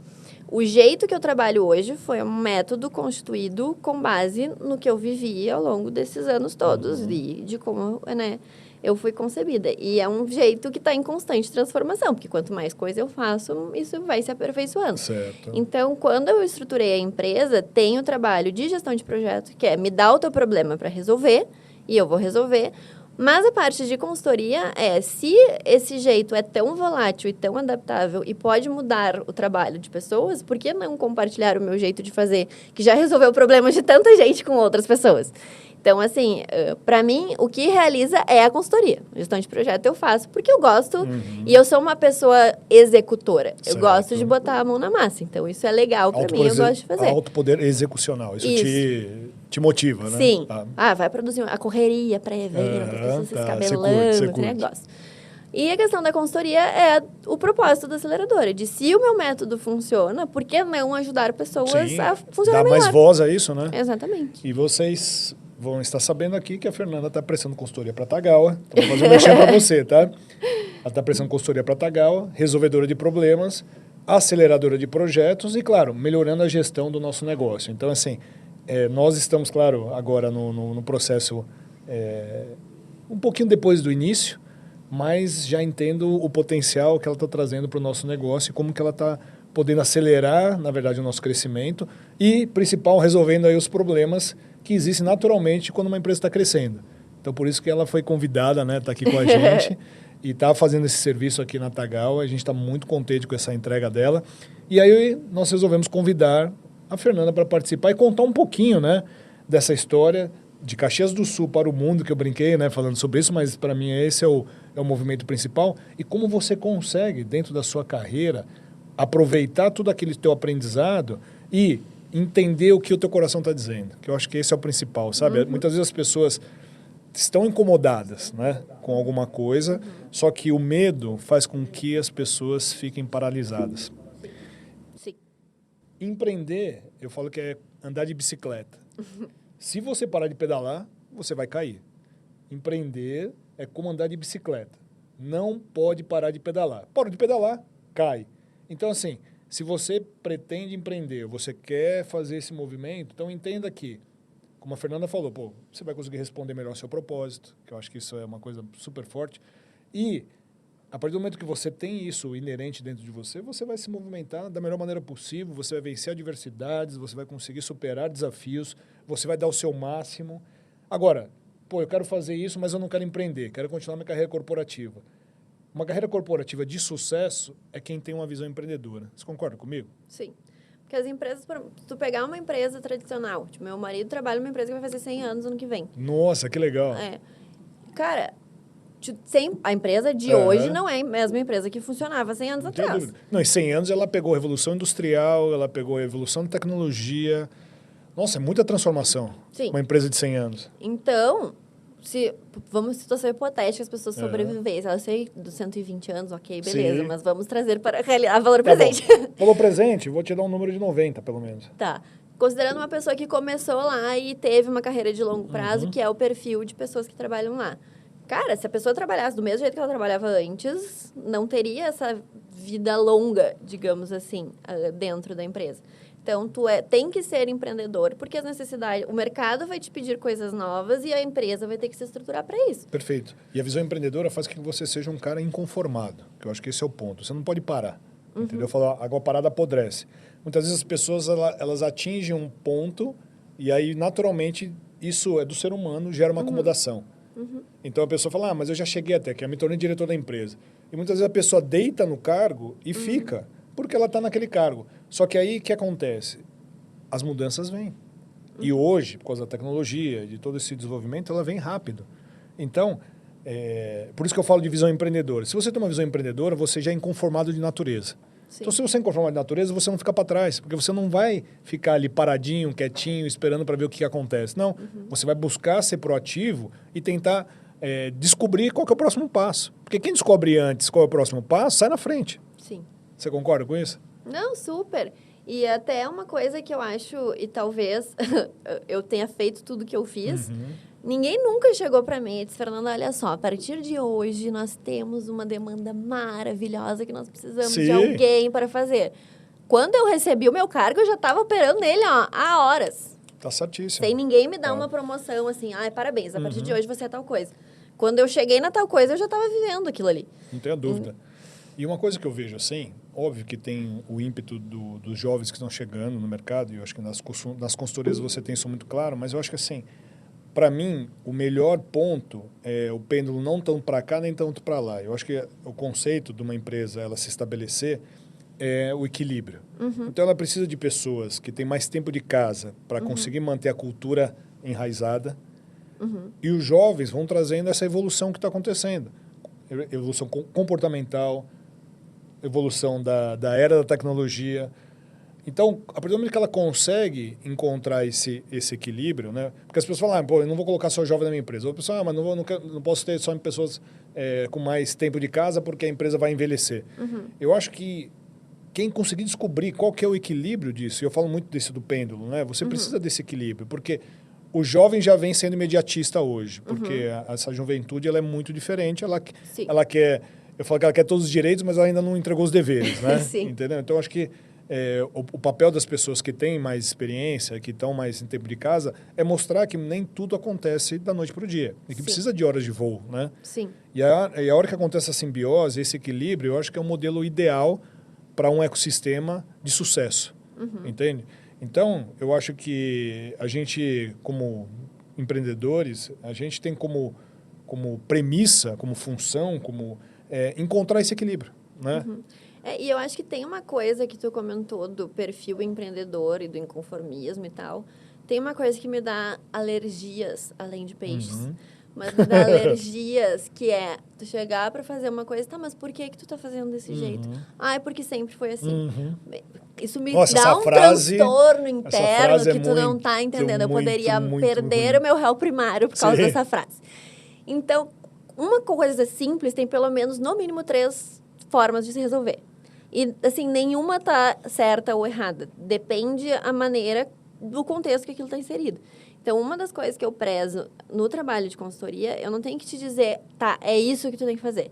o jeito que eu trabalho hoje foi um método constituído com base no que eu vivi ao longo desses anos todos e de como, né, eu fui concebida. E é um jeito que está em constante transformação, porque quanto mais coisa eu faço, isso vai se aperfeiçoando. Certo. Então, quando eu estruturei a empresa, tem o trabalho de gestão de projeto, que é me dar o teu problema para resolver, e eu vou resolver. Mas a parte de consultoria se esse jeito é tão volátil e tão adaptável e pode mudar o trabalho de pessoas, por que não compartilhar o meu jeito de fazer, que já resolveu problemas de tanta gente com outras pessoas? Então, assim, para mim, o que realiza é a consultoria. Gestão de projeto eu faço porque eu gosto e eu sou uma pessoa executora. Certo. Eu gosto de botar a mão na massa. Então, isso é legal para mim, eu gosto de fazer. Alto poder execucional. Isso. Te motiva, né? Sim. Tá. Vai produzir a correria pré-evento, as pessoas se escabelando, você esse curte. negócio. E a questão da consultoria é o propósito da aceleradora, de se o meu método funciona, por que não ajudar pessoas a funcionar dá melhor? mais voz a isso, né? Exatamente. E vocês vão estar sabendo aqui que a Fernanda está prestando consultoria para a Tagawa. Então, vou fazer um mexer para você, tá? Ela está prestando consultoria para a Tagawa, resolvedora de problemas, aceleradora de projetos e, claro, melhorando a gestão do nosso negócio. Então, assim, nós estamos, claro, agora no processo um pouquinho depois do início, mas já entendo o potencial que ela está trazendo para o nosso negócio e como que ela está podendo acelerar, na verdade, o nosso crescimento e, principal, resolvendo aí os problemas que existem naturalmente quando uma empresa está crescendo. Então, por isso que ela foi convidada, né, tá aqui com a gente e está fazendo esse serviço aqui na Tagawa. A gente está muito contente com essa entrega dela. E aí nós resolvemos convidar a Fernanda para participar e contar um pouquinho, né, dessa história de Caxias do Sul para o mundo, que eu brinquei, né, falando sobre isso, mas para mim esse é o movimento principal. E como você consegue, dentro da sua carreira, aproveitar tudo aquele teu aprendizado e entender o que o teu coração está dizendo. Que eu acho que esse é o principal, sabe? Muitas vezes as pessoas estão incomodadas, né, com alguma coisa, só que o medo faz com que as pessoas fiquem paralisadas. Sim. Empreender, eu falo que é andar de bicicleta. Se você parar de pedalar, você vai cair. Empreender é como andar de bicicleta. Não pode parar de pedalar. Para de pedalar, cai. Então, assim, se você pretende empreender, você quer fazer esse movimento, então entenda que, como a Fernanda falou, você vai conseguir responder melhor ao seu propósito, que eu acho que isso é uma coisa super forte. E, a partir do momento que você tem isso inerente dentro de você, você vai se movimentar da melhor maneira possível, você vai vencer adversidades, você vai conseguir superar desafios, você vai dar o seu máximo. Agora, eu quero fazer isso, mas eu não quero empreender, quero continuar minha carreira corporativa. Uma carreira corporativa de sucesso é quem tem uma visão empreendedora. Você concorda comigo? Sim. Porque as empresas, se tu pegar uma empresa tradicional, tipo, meu marido trabalha numa empresa que vai fazer 100 anos ano que vem. Nossa, que legal. Cara, a empresa de hoje não é a mesma empresa que funcionava 100 anos atrás. Não, em 100 anos ela pegou a revolução industrial, ela pegou a evolução da tecnologia. Nossa, é muita transformação. Sim. Uma empresa de 100 anos. Então, vamos situação hipotética, as pessoas sobrevivessem. Eu sei dos 120 anos, ok, beleza, Sim. mas vamos trazer para a realidade, valor presente. Valor presente, vou te dar um número de 90, pelo menos. Tá. Considerando uma pessoa que começou lá e teve uma carreira de longo prazo, que é o perfil de pessoas que trabalham lá. Cara, se a pessoa trabalhasse do mesmo jeito que ela trabalhava antes, não teria essa vida longa, digamos assim, dentro da empresa. Então, tem que ser empreendedor, porque as necessidades... O mercado vai te pedir coisas novas e a empresa vai ter que se estruturar para isso. Perfeito. E a visão empreendedora faz com que você seja um cara inconformado, que eu acho que esse é o ponto. Você não pode parar, entendeu? Falar, água parada apodrece. Muitas vezes as pessoas elas atingem um ponto e aí, naturalmente, isso é do ser humano, gera uma acomodação. Então, a pessoa fala, mas eu já cheguei até aqui, eu me tornei diretor da empresa. E muitas vezes a pessoa deita no cargo e fica, porque ela está naquele cargo. Só que aí, o que acontece? As mudanças vêm. E hoje, por causa da tecnologia, de todo esse desenvolvimento, ela vem rápido. Então, por isso que eu falo de visão empreendedora. Se você tem uma visão empreendedora, você já é inconformado de natureza. Sim. Então, se você é inconformado de natureza, você não fica para trás, porque você não vai ficar ali paradinho, quietinho, esperando para ver o que acontece. Não, você vai buscar ser proativo e tentar descobrir qual que é o próximo passo. Porque quem descobre antes qual é o próximo passo, sai na frente. Sim. Você concorda com isso? Não, super. E até uma coisa que eu acho, e talvez eu tenha feito tudo que eu fiz, ninguém nunca chegou para mim e disse, Fernanda, olha só, a partir de hoje nós temos uma demanda maravilhosa que nós precisamos de alguém para fazer. Quando eu recebi o meu cargo, eu já estava operando nele há horas. Tá certíssimo. Sem ninguém me dar uma promoção assim, parabéns, a partir de hoje você é tal coisa. Quando eu cheguei na tal coisa, eu já estava vivendo aquilo ali. Não tenha dúvida. E uma coisa que eu vejo assim, óbvio que tem o ímpeto dos jovens que estão chegando no mercado, e eu acho que nas consultorias você tem isso muito claro, mas eu acho que assim, para mim, o melhor ponto é o pêndulo não tanto para cá nem tanto para lá. Eu acho que o conceito de uma empresa ela se estabelecer é o equilíbrio. Então, ela precisa de pessoas que têm mais tempo de casa para conseguir manter a cultura enraizada, e os jovens vão trazendo essa evolução que está acontecendo. Evolução comportamental, evolução da era da tecnologia. Então, a partir do momento que ela consegue encontrar esse equilíbrio, né? Porque as pessoas falam, eu não vou colocar só jovem na minha empresa. Ou a pessoa, mas não posso ter só pessoas com mais tempo de casa porque a empresa vai envelhecer. Eu acho que quem conseguir descobrir qual que é o equilíbrio disso, e eu falo muito desse do pêndulo, né? Você precisa desse equilíbrio, porque o jovem já vem sendo imediatista hoje, porque essa juventude ela é muito diferente, ela quer... Eu falo que ela quer todos os direitos, mas ela ainda não entregou os deveres, né? Entendeu? Então, acho que o papel das pessoas que têm mais experiência, que estão mais em tempo de casa, é mostrar que nem tudo acontece da noite para o dia. E que precisa de horas de voo, né? Sim. E a hora que acontece essa simbiose, esse equilíbrio, eu acho que é um modelo ideal para um ecossistema de sucesso. Entende? Então, eu acho que a gente, como empreendedores, a gente tem como premissa, como função, encontrar esse equilíbrio, né? E eu acho que tem uma coisa que tu comentou do perfil empreendedor e do inconformismo e tal. Tem uma coisa que me dá alergias, além de peixes. Mas me dá alergias, que é tu chegar para fazer uma coisa, tá, mas por que tu tá fazendo desse jeito? É porque sempre foi assim. Isso me dá um transtorno interno que tu não tá entendendo. Eu poderia perder o meu réu primário por causa dessa frase. Então, uma coisa simples tem pelo menos, no mínimo, 3 formas de se resolver. E, assim, nenhuma tá certa ou errada. Depende a maneira do contexto que aquilo está inserido. Então, uma das coisas que eu prezo no trabalho de consultoria, eu não tenho que te dizer, tá, é isso que tu tem que fazer.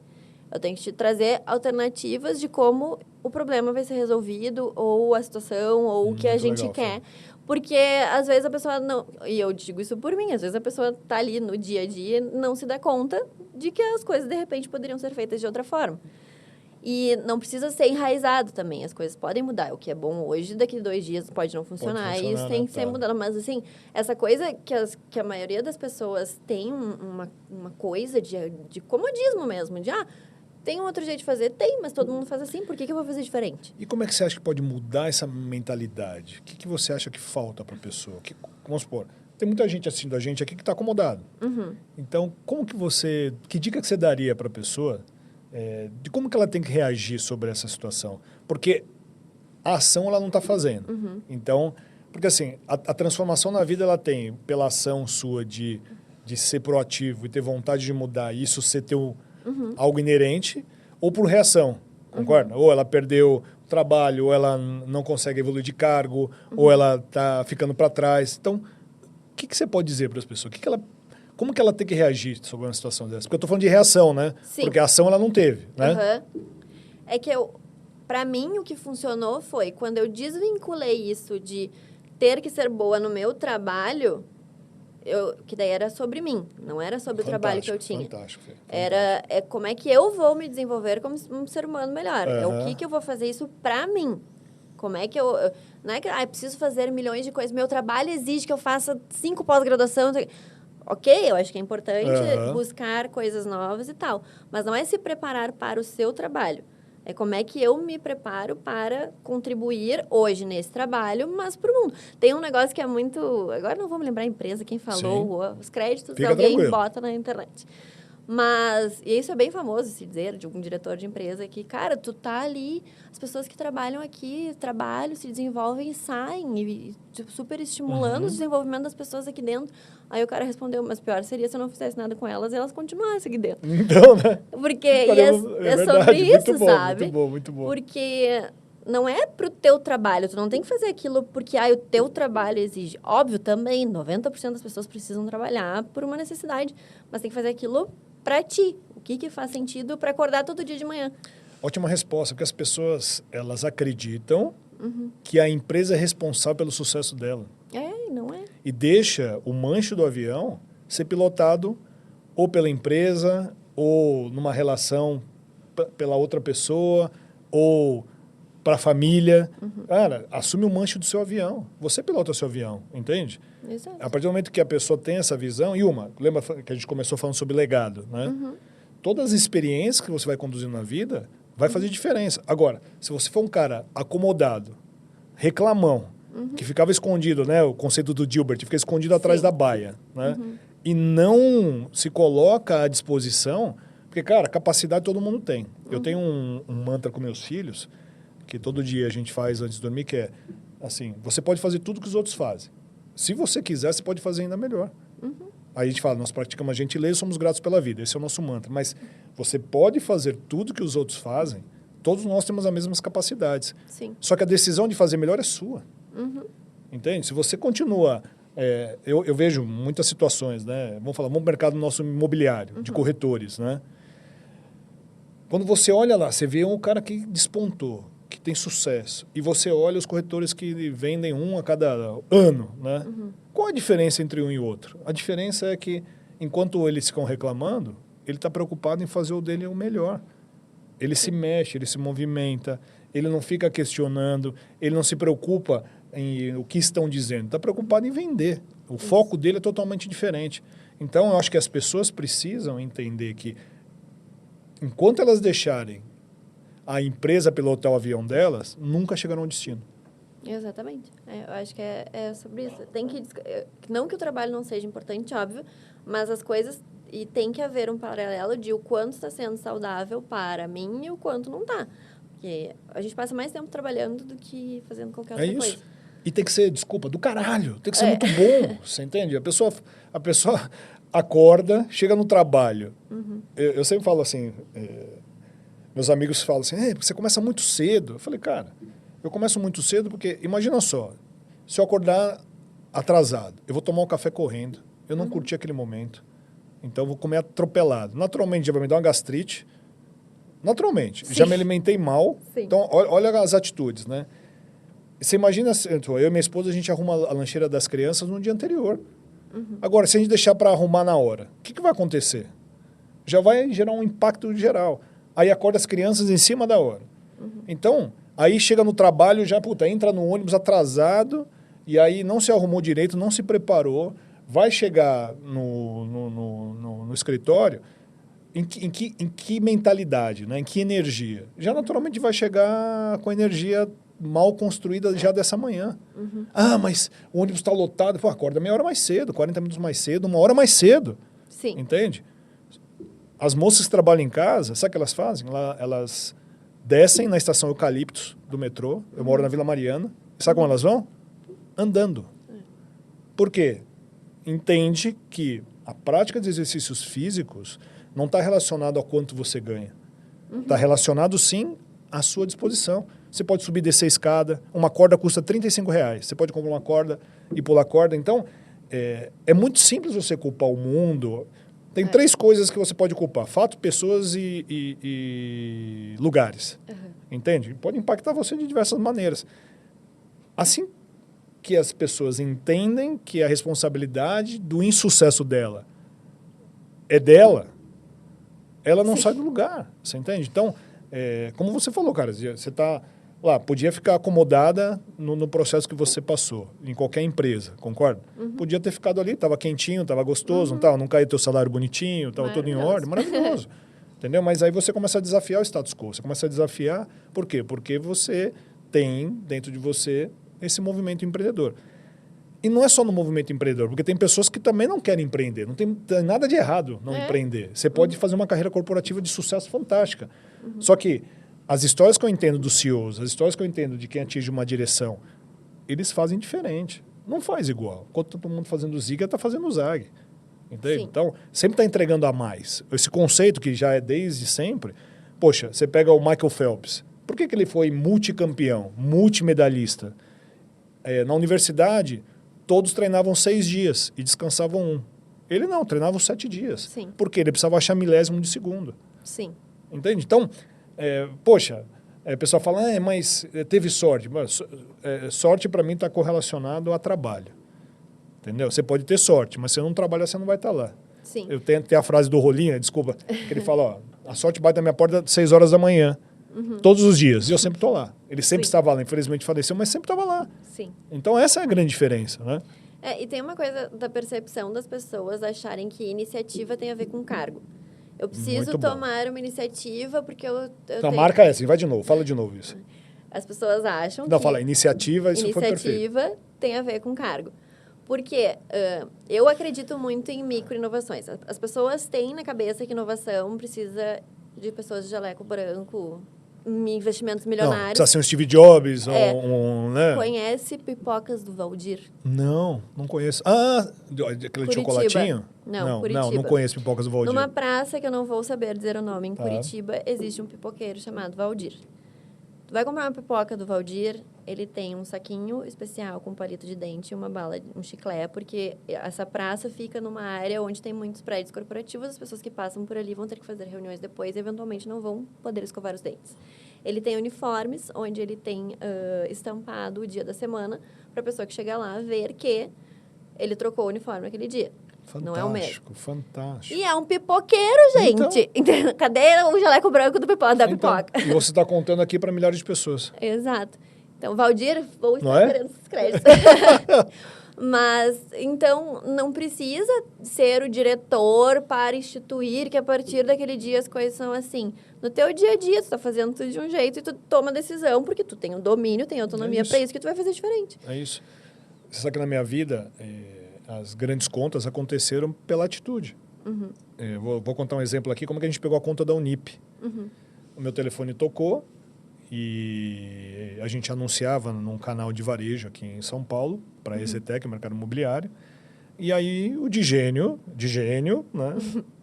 Eu tenho que te trazer alternativas de como o problema vai ser resolvido, ou a situação, ou o que a gente quer. Porque, às vezes, a pessoa não... E eu digo isso por mim. Às vezes, a pessoa tá ali no dia a dia e não se dá conta de que as coisas, de repente, poderiam ser feitas de outra forma. E não precisa ser enraizado também. As coisas podem mudar. O que é bom hoje, daqui a 2 dias pode não funcionar. E isso tem que ser mudado. Mas, assim, essa coisa que a maioria das pessoas tem uma coisa de comodismo mesmo. De, tem um outro jeito de fazer? Tem, mas todo mundo faz assim. Por que eu vou fazer diferente? E como é que você acha que pode mudar essa mentalidade? O que você acha que falta para a pessoa? Vamos supor, tem muita gente assistindo a gente aqui que está acomodado. Então, que dica que você daria para a pessoa de como que ela tem que reagir sobre essa situação? Porque a ação ela não está fazendo. Então, porque assim, a transformação na vida ela tem pela ação sua de ser proativo e ter vontade de mudar, e isso ser algo inerente, ou por reação, concorda? Ou ela perdeu o trabalho, ou ela não consegue evoluir de cargo, ou ela está ficando para trás. Então, o que você pode dizer para as pessoas? Como que ela tem que reagir sobre uma situação dessa? Porque eu estou falando de reação, né? Sim. Porque a ação ela não teve, né? É que Para mim, o que funcionou foi quando eu desvinculei isso de ter que ser boa no meu trabalho, que daí era sobre mim, não era sobre o trabalho que eu tinha. Fantástico. É como é que eu vou me desenvolver como um ser humano melhor. É o que eu vou fazer isso para mim. Como é que eu... Não é que eu preciso fazer milhões de coisas. Meu trabalho exige que eu faça 5 pós-graduação. Ok, eu acho que é importante buscar coisas novas e tal. Mas não é se preparar para o seu trabalho. É como é que eu me preparo para contribuir hoje nesse trabalho, mas para o mundo. Tem um negócio que é muito... Agora não vou me lembrar a empresa, quem falou, os créditos, Fica alguém tranquilo. bota na internet. Mas, e isso é bem famoso se dizer, de um diretor de empresa, que, cara, tu tá ali, as pessoas que trabalham aqui, trabalham, se desenvolvem e saem, e tipo, super estimulando o desenvolvimento das pessoas aqui dentro. Aí o cara respondeu, mas pior seria se eu não fizesse nada com elas e elas continuassem aqui dentro. Então, né? Porque é sobre isso, muito bom, sabe? Muito bom, muito bom. Porque não é pro teu trabalho, tu não tem que fazer aquilo porque o teu trabalho exige. Óbvio, também, 90% das pessoas precisam trabalhar por uma necessidade, mas tem que fazer aquilo para ti. O que faz sentido para acordar todo dia de manhã? Ótima resposta, porque as pessoas, elas acreditam que a empresa é responsável pelo sucesso dela. Não é? E deixa o manche do avião ser pilotado ou pela empresa, ou numa relação pela outra pessoa, ou para a família. Cara, assume o manche do seu avião. Você pilota o seu avião, entende? Exato. A partir do momento que a pessoa tem essa visão... lembra que a gente começou falando sobre legado, né? Todas as experiências que você vai conduzindo na vida vai fazer diferença. Agora, se você for um cara acomodado, reclamão, que ficava escondido, né? O conceito do Dilbert, fica escondido atrás da baia, né? E não se coloca à disposição, porque, cara, capacidade todo mundo tem. Eu tenho um mantra com meus filhos, que todo dia a gente faz antes de dormir, que é assim, você pode fazer tudo que os outros fazem. Se você quiser, você pode fazer ainda melhor. Aí a gente fala, nós praticamos a gentileza e somos gratos pela vida. Esse é o nosso mantra. Mas você pode fazer tudo que os outros fazem. Todos nós temos as mesmas capacidades. Sim. Só que a decisão de fazer melhor é sua. Entende? Se você continua... eu vejo muitas situações, né? Vamos no mercado nosso imobiliário, de corretores, né? Quando você olha lá, você vê um cara que despontou, que tem sucesso, e você olha os corretores que vendem um a cada ano, né? Qual a diferença entre um e outro? A diferença é que, enquanto eles ficam reclamando, ele está preocupado em fazer o dele o melhor. Ele se mexe, ele se movimenta, ele não fica questionando, ele não se preocupa em o que estão dizendo, está preocupado em vender. O foco dele é totalmente diferente. Então, eu acho que as pessoas precisam entender que, enquanto elas deixarem a empresa pilotar o avião delas, nunca chegarão ao destino. Exatamente. Eu acho que é sobre isso. Tem que... Não que o trabalho não seja importante, óbvio, mas as coisas... E tem que haver um paralelo de o quanto está sendo saudável para mim e o quanto não está. Porque a gente passa mais tempo trabalhando do que fazendo qualquer outra coisa. E tem que ser, desculpa, do caralho. Tem que ser muito bom, você entende? A pessoa acorda, chega no trabalho. Eu sempre falo assim... meus amigos falam assim, você começa muito cedo. Eu falei, cara, eu começo muito cedo porque, imagina só, se eu acordar atrasado, eu vou tomar um café correndo, eu não curti aquele momento, então eu vou comer atropelado. Naturalmente, já vai me dar uma gastrite, naturalmente. Sim. Já me alimentei mal, sim. Então olha as atitudes, né? Você imagina, eu e minha esposa, a gente arruma a lancheira das crianças no dia anterior. Agora, se a gente deixar para arrumar na hora, o que vai acontecer? Já vai gerar um impacto geral. Aí acorda as crianças em cima da hora. Então, aí chega no trabalho, já entra no ônibus atrasado, e aí não se arrumou direito, não se preparou, vai chegar no escritório, em que mentalidade, né? Em que energia? Já naturalmente vai chegar com a energia mal construída já dessa manhã. Mas o ônibus está lotado. Pô, acorda meia hora mais cedo, 40 minutos mais cedo, 1 hora mais cedo. Sim. Entende? As moças que trabalham em casa, sabe o que elas fazem? Elas descem na estação Eucaliptos do metrô. Eu moro na Vila Mariana. Sabe como elas vão? Andando. Por quê? Entende que a prática de exercícios físicos não está relacionado ao quanto você ganha. Está relacionado, sim, à sua disposição. Você pode subir e descer a escada. Uma corda custa R$35. Você pode comprar uma corda e pular a corda. Então, é muito simples você culpar o mundo Tem 3 coisas que você pode culpar. Fato, pessoas e lugares. Entende? Pode impactar você de diversas maneiras. Assim que as pessoas entendem que a responsabilidade do insucesso dela é dela, ela não sai do lugar. Você entende? Então, como você falou, cara, você está lá, podia ficar acomodada no processo que você passou, em qualquer empresa, concorda? Podia ter ficado ali, estava quentinho, estava gostoso, não caía teu salário bonitinho, estava tudo em ordem, maravilhoso. Entendeu? Mas aí você começa a desafiar o status quo, você começa a desafiar, por quê? Porque você tem dentro de você esse movimento empreendedor. E não é só no movimento empreendedor, porque tem pessoas que também não querem empreender, não tem nada de errado não empreender. Você pode fazer uma carreira corporativa de sucesso fantástica. Só que as histórias que eu entendo dos CEOs, as histórias que eu entendo de quem atinge uma direção, eles fazem diferente. Não faz igual. Enquanto todo mundo fazendo Ziga, está fazendo Zag. Entende? Então, sempre está entregando a mais. Esse conceito que já é desde sempre, poxa, você pega o Michael Phelps. Por que ele foi multicampeão, multimedalista? Na universidade, todos treinavam 6 dias e descansavam 1. Ele não, treinava 7 dias. Sim. Por quê? Ele precisava achar milésimo de segundo. Sim. Entende? Então, poxa, o pessoal fala, mas teve sorte. Mas, sorte, para mim, está correlacionado a trabalho. Entendeu? Você pode ter sorte, mas se você não trabalhar, você não vai estar lá. Sim. Eu tenho a frase do Rolinha, desculpa, que ele fala, a sorte bate na minha porta às 6 horas da manhã, todos os dias, e eu sempre estou lá. Ele sempre estava lá, infelizmente faleceu, mas sempre estava lá. Sim. Então, essa é a grande diferença, né? E tem uma coisa da percepção das pessoas acharem que iniciativa tem a ver com cargo. Eu preciso tomar uma iniciativa porque eu tenho... marca essa, vai de novo, fala de novo isso. As pessoas acham que... Não, fala, iniciativa, isso foi perfeito. Iniciativa tem a ver com cargo. Porque eu acredito muito em micro-inovações. As pessoas têm na cabeça que inovação precisa de pessoas de jaleco branco, investimentos milionários. Não, precisa ser um Steve Jobs, né? Conhece Pipocas do Valdir? Não conheço. Aquele de chocolatinho? Curitiba. Não conheço Pipocas do Valdir. Numa praça que eu não vou saber dizer o nome, em Curitiba, existe um pipoqueiro chamado Valdir. Tu vai comprar uma pipoca do Valdir, ele tem um saquinho especial com palito de dente e uma bala, um chiclete, porque essa praça fica numa área onde tem muitos prédios corporativos, as pessoas que passam por ali vão ter que fazer reuniões depois e eventualmente não vão poder escovar os dentes. Ele tem uniformes, onde ele tem estampado o dia da semana, para a pessoa que chegar lá ver que ele trocou o uniforme aquele dia. Fantástico, não é o mesmo. Fantástico. E é um pipoqueiro, gente. Então, cadê o jaleco branco da pipoca? E você está contando aqui para milhares de pessoas. Exato. Então, Valdir, vou estar querendo esses créditos. Mas, então, não precisa ser o diretor para instituir que a partir daquele dia as coisas são assim. No teu dia a dia, tu está fazendo tudo de um jeito e tu toma decisão, porque tu tem o domínio, tem autonomia para isso que tu vai fazer diferente. É isso. Você sabe que na minha vida... as grandes contas aconteceram pela atitude. Vou contar um exemplo aqui, como é que a gente pegou a conta da Unip. O meu telefone tocou e a gente anunciava num canal de varejo aqui em São Paulo, para a EZTEC, mercado imobiliário. E aí o Digênio, né,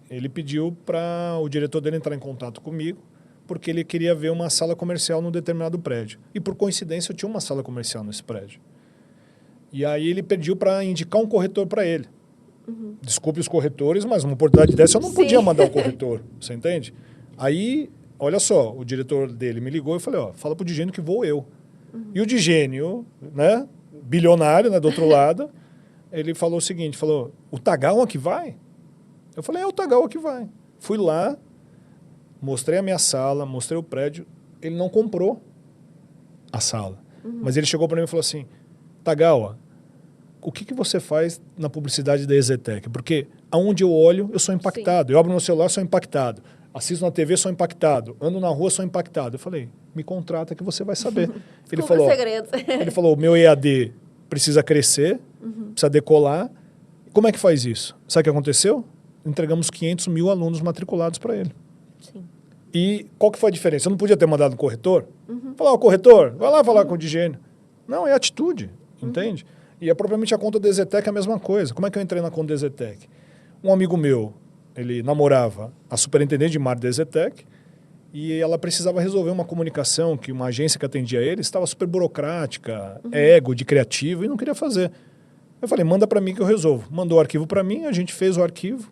ele pediu para o diretor dele entrar em contato comigo, porque ele queria ver uma sala comercial num determinado prédio. E por coincidência eu tinha uma sala comercial nesse prédio. E aí ele pediu para indicar um corretor para ele. Desculpe os corretores, mas uma oportunidade dessa eu não podia mandar o corretor, você entende? Aí, olha só, o diretor dele me ligou e eu falei, fala pro Digênio que vou eu. E o Digênio, né, bilionário, né, do outro lado, ele falou o seguinte, o Tagawa que vai? Eu falei, o Tagawa que vai. Fui lá, mostrei a minha sala, mostrei o prédio, ele não comprou a sala. Mas ele chegou para mim e falou assim, Tagawa, o que você faz na publicidade da EZTEC? Porque aonde eu olho, eu sou impactado. Sim. Eu abro meu celular, sou impactado. Assisto na TV, sou impactado. Ando na rua, sou impactado. Eu falei, me contrata que você vai saber. Ele falou, o meu EAD precisa crescer, precisa decolar. Como é que faz isso? Sabe o que aconteceu? Entregamos 500 mil alunos matriculados para ele. Sim. E qual que foi a diferença? Eu não podia ter mandado um corretor? Falar, corretor, vai lá falar com o Digênio. Não, é atitude. Entende? E propriamente a conta da EZTEC é a mesma coisa. Como é que eu entrei na conta da EZTEC? Um amigo meu, ele namorava a superintendente de marketing da EZTEC e ela precisava resolver uma comunicação que uma agência que atendia ele estava super burocrática, ego, de criativo e não queria fazer. Eu falei, manda para mim que eu resolvo. Mandou o arquivo para mim, a gente fez o arquivo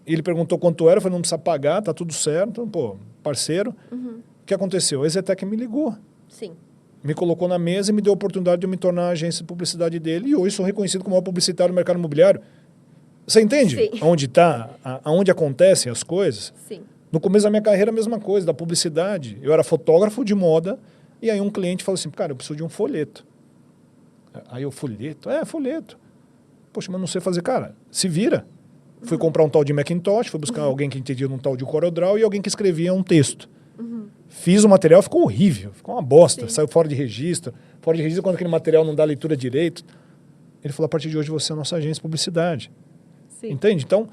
Ele perguntou quanto era, eu falei, não precisa pagar, tá tudo certo. Então, pô, parceiro. O que aconteceu? A Exetec me ligou. Sim. Me colocou na mesa e me deu a oportunidade de eu me tornar a agência de publicidade dele. E hoje sou reconhecido como o maior publicitário do mercado imobiliário. Você entende? Sim. Onde está, aonde acontecem as coisas? Sim. No começo da minha carreira, a mesma coisa, da publicidade. Eu era fotógrafo de moda, e aí um cliente falou assim, cara, eu preciso de um folheto. Aí eu, folheto? É, folheto. Poxa, mas não sei fazer. Cara, se vira. Fui comprar um tal de Macintosh, fui buscar alguém que entendia um tal de CorelDRAW e alguém que escrevia um texto. Fiz o material, ficou horrível, ficou uma bosta, Sim. saiu fora de registro. Fora de registro quando aquele material não dá leitura direito. Ele falou, a partir de hoje você é a nossa agência de publicidade. Sim. Entende? Então,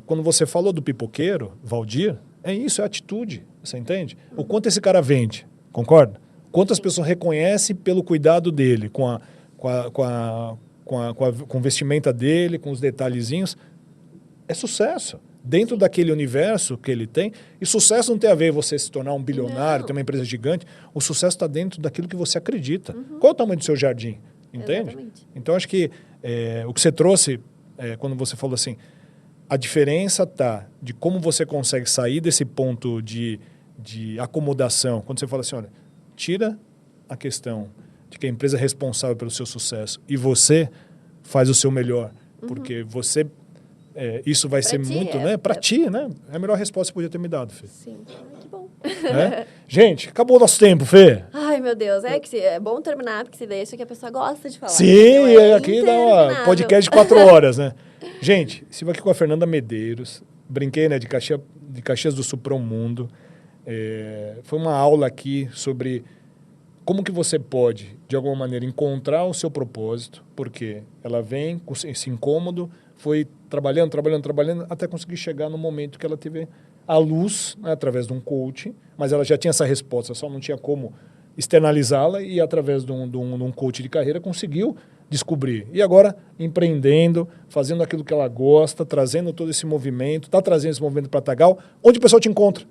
quando você falou do pipoqueiro, Valdir, é isso, é atitude, você entende? O quanto esse cara vende, concorda? Quantas pessoas reconhecem pelo cuidado dele, com o vestimenta dele, com os detalhezinhos, é sucesso. Dentro daquele universo que ele tem, e sucesso não tem a ver você se tornar um bilionário, ter uma empresa gigante, o sucesso está dentro daquilo que você acredita. Qual é o tamanho do seu jardim? Entende? Exatamente. Então, acho que o que você trouxe, quando você falou assim, a diferença está de como você consegue sair desse ponto de acomodação, quando você fala assim, olha, tira a questão de que a empresa é responsável pelo seu sucesso e você faz o seu melhor, porque você... isso vai ser muito, né? Para ti, né? É a melhor resposta que você podia ter me dado, Fê. Sim. Ai, que bom. Gente, acabou o nosso tempo, Fê. Ai, meu Deus. É bom terminar, porque se deixa que a pessoa gosta de falar. Sim, Então aqui dá uma podcast de 4 horas, né? Gente, estive aqui com a Fernanda Medeiros. Brinquei, né? De Caxias do Sul para o mundo. Foi uma aula aqui sobre como que você pode, de alguma maneira, encontrar o seu propósito, porque ela vem com esse incômodo, foi trabalhando, até conseguir chegar no momento que ela teve a luz, né, através de um coach, mas ela já tinha essa resposta, só não tinha como externalizá-la e através de um coach de carreira conseguiu descobrir. E agora empreendendo, fazendo aquilo que ela gosta, trazendo todo esse movimento, está trazendo esse movimento para Tagal. Onde o pessoal te encontra?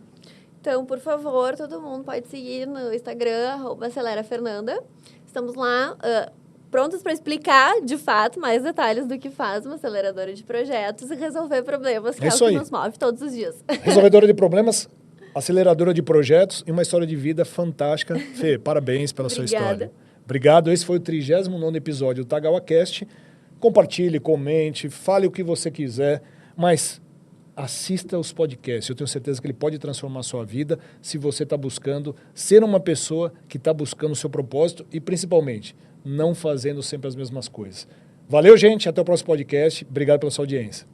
Então, por favor, todo mundo pode seguir no Instagram, @AceleraFernanda. Estamos lá... prontos para explicar, de fato, mais detalhes do que faz uma aceleradora de projetos e resolver problemas, que é o que nos move todos os dias. Resolvedora de problemas, aceleradora de projetos e uma história de vida fantástica. Fê, parabéns pela sua história. Obrigado. Esse foi o 39º episódio do TagawaCast. Compartilhe, comente, fale o que você quiser, mas assista os podcasts. Eu tenho certeza que ele pode transformar a sua vida se você está buscando ser uma pessoa que está buscando o seu propósito e, principalmente, não fazendo sempre as mesmas coisas. Valeu, gente. Até o próximo podcast. Obrigado pela sua audiência.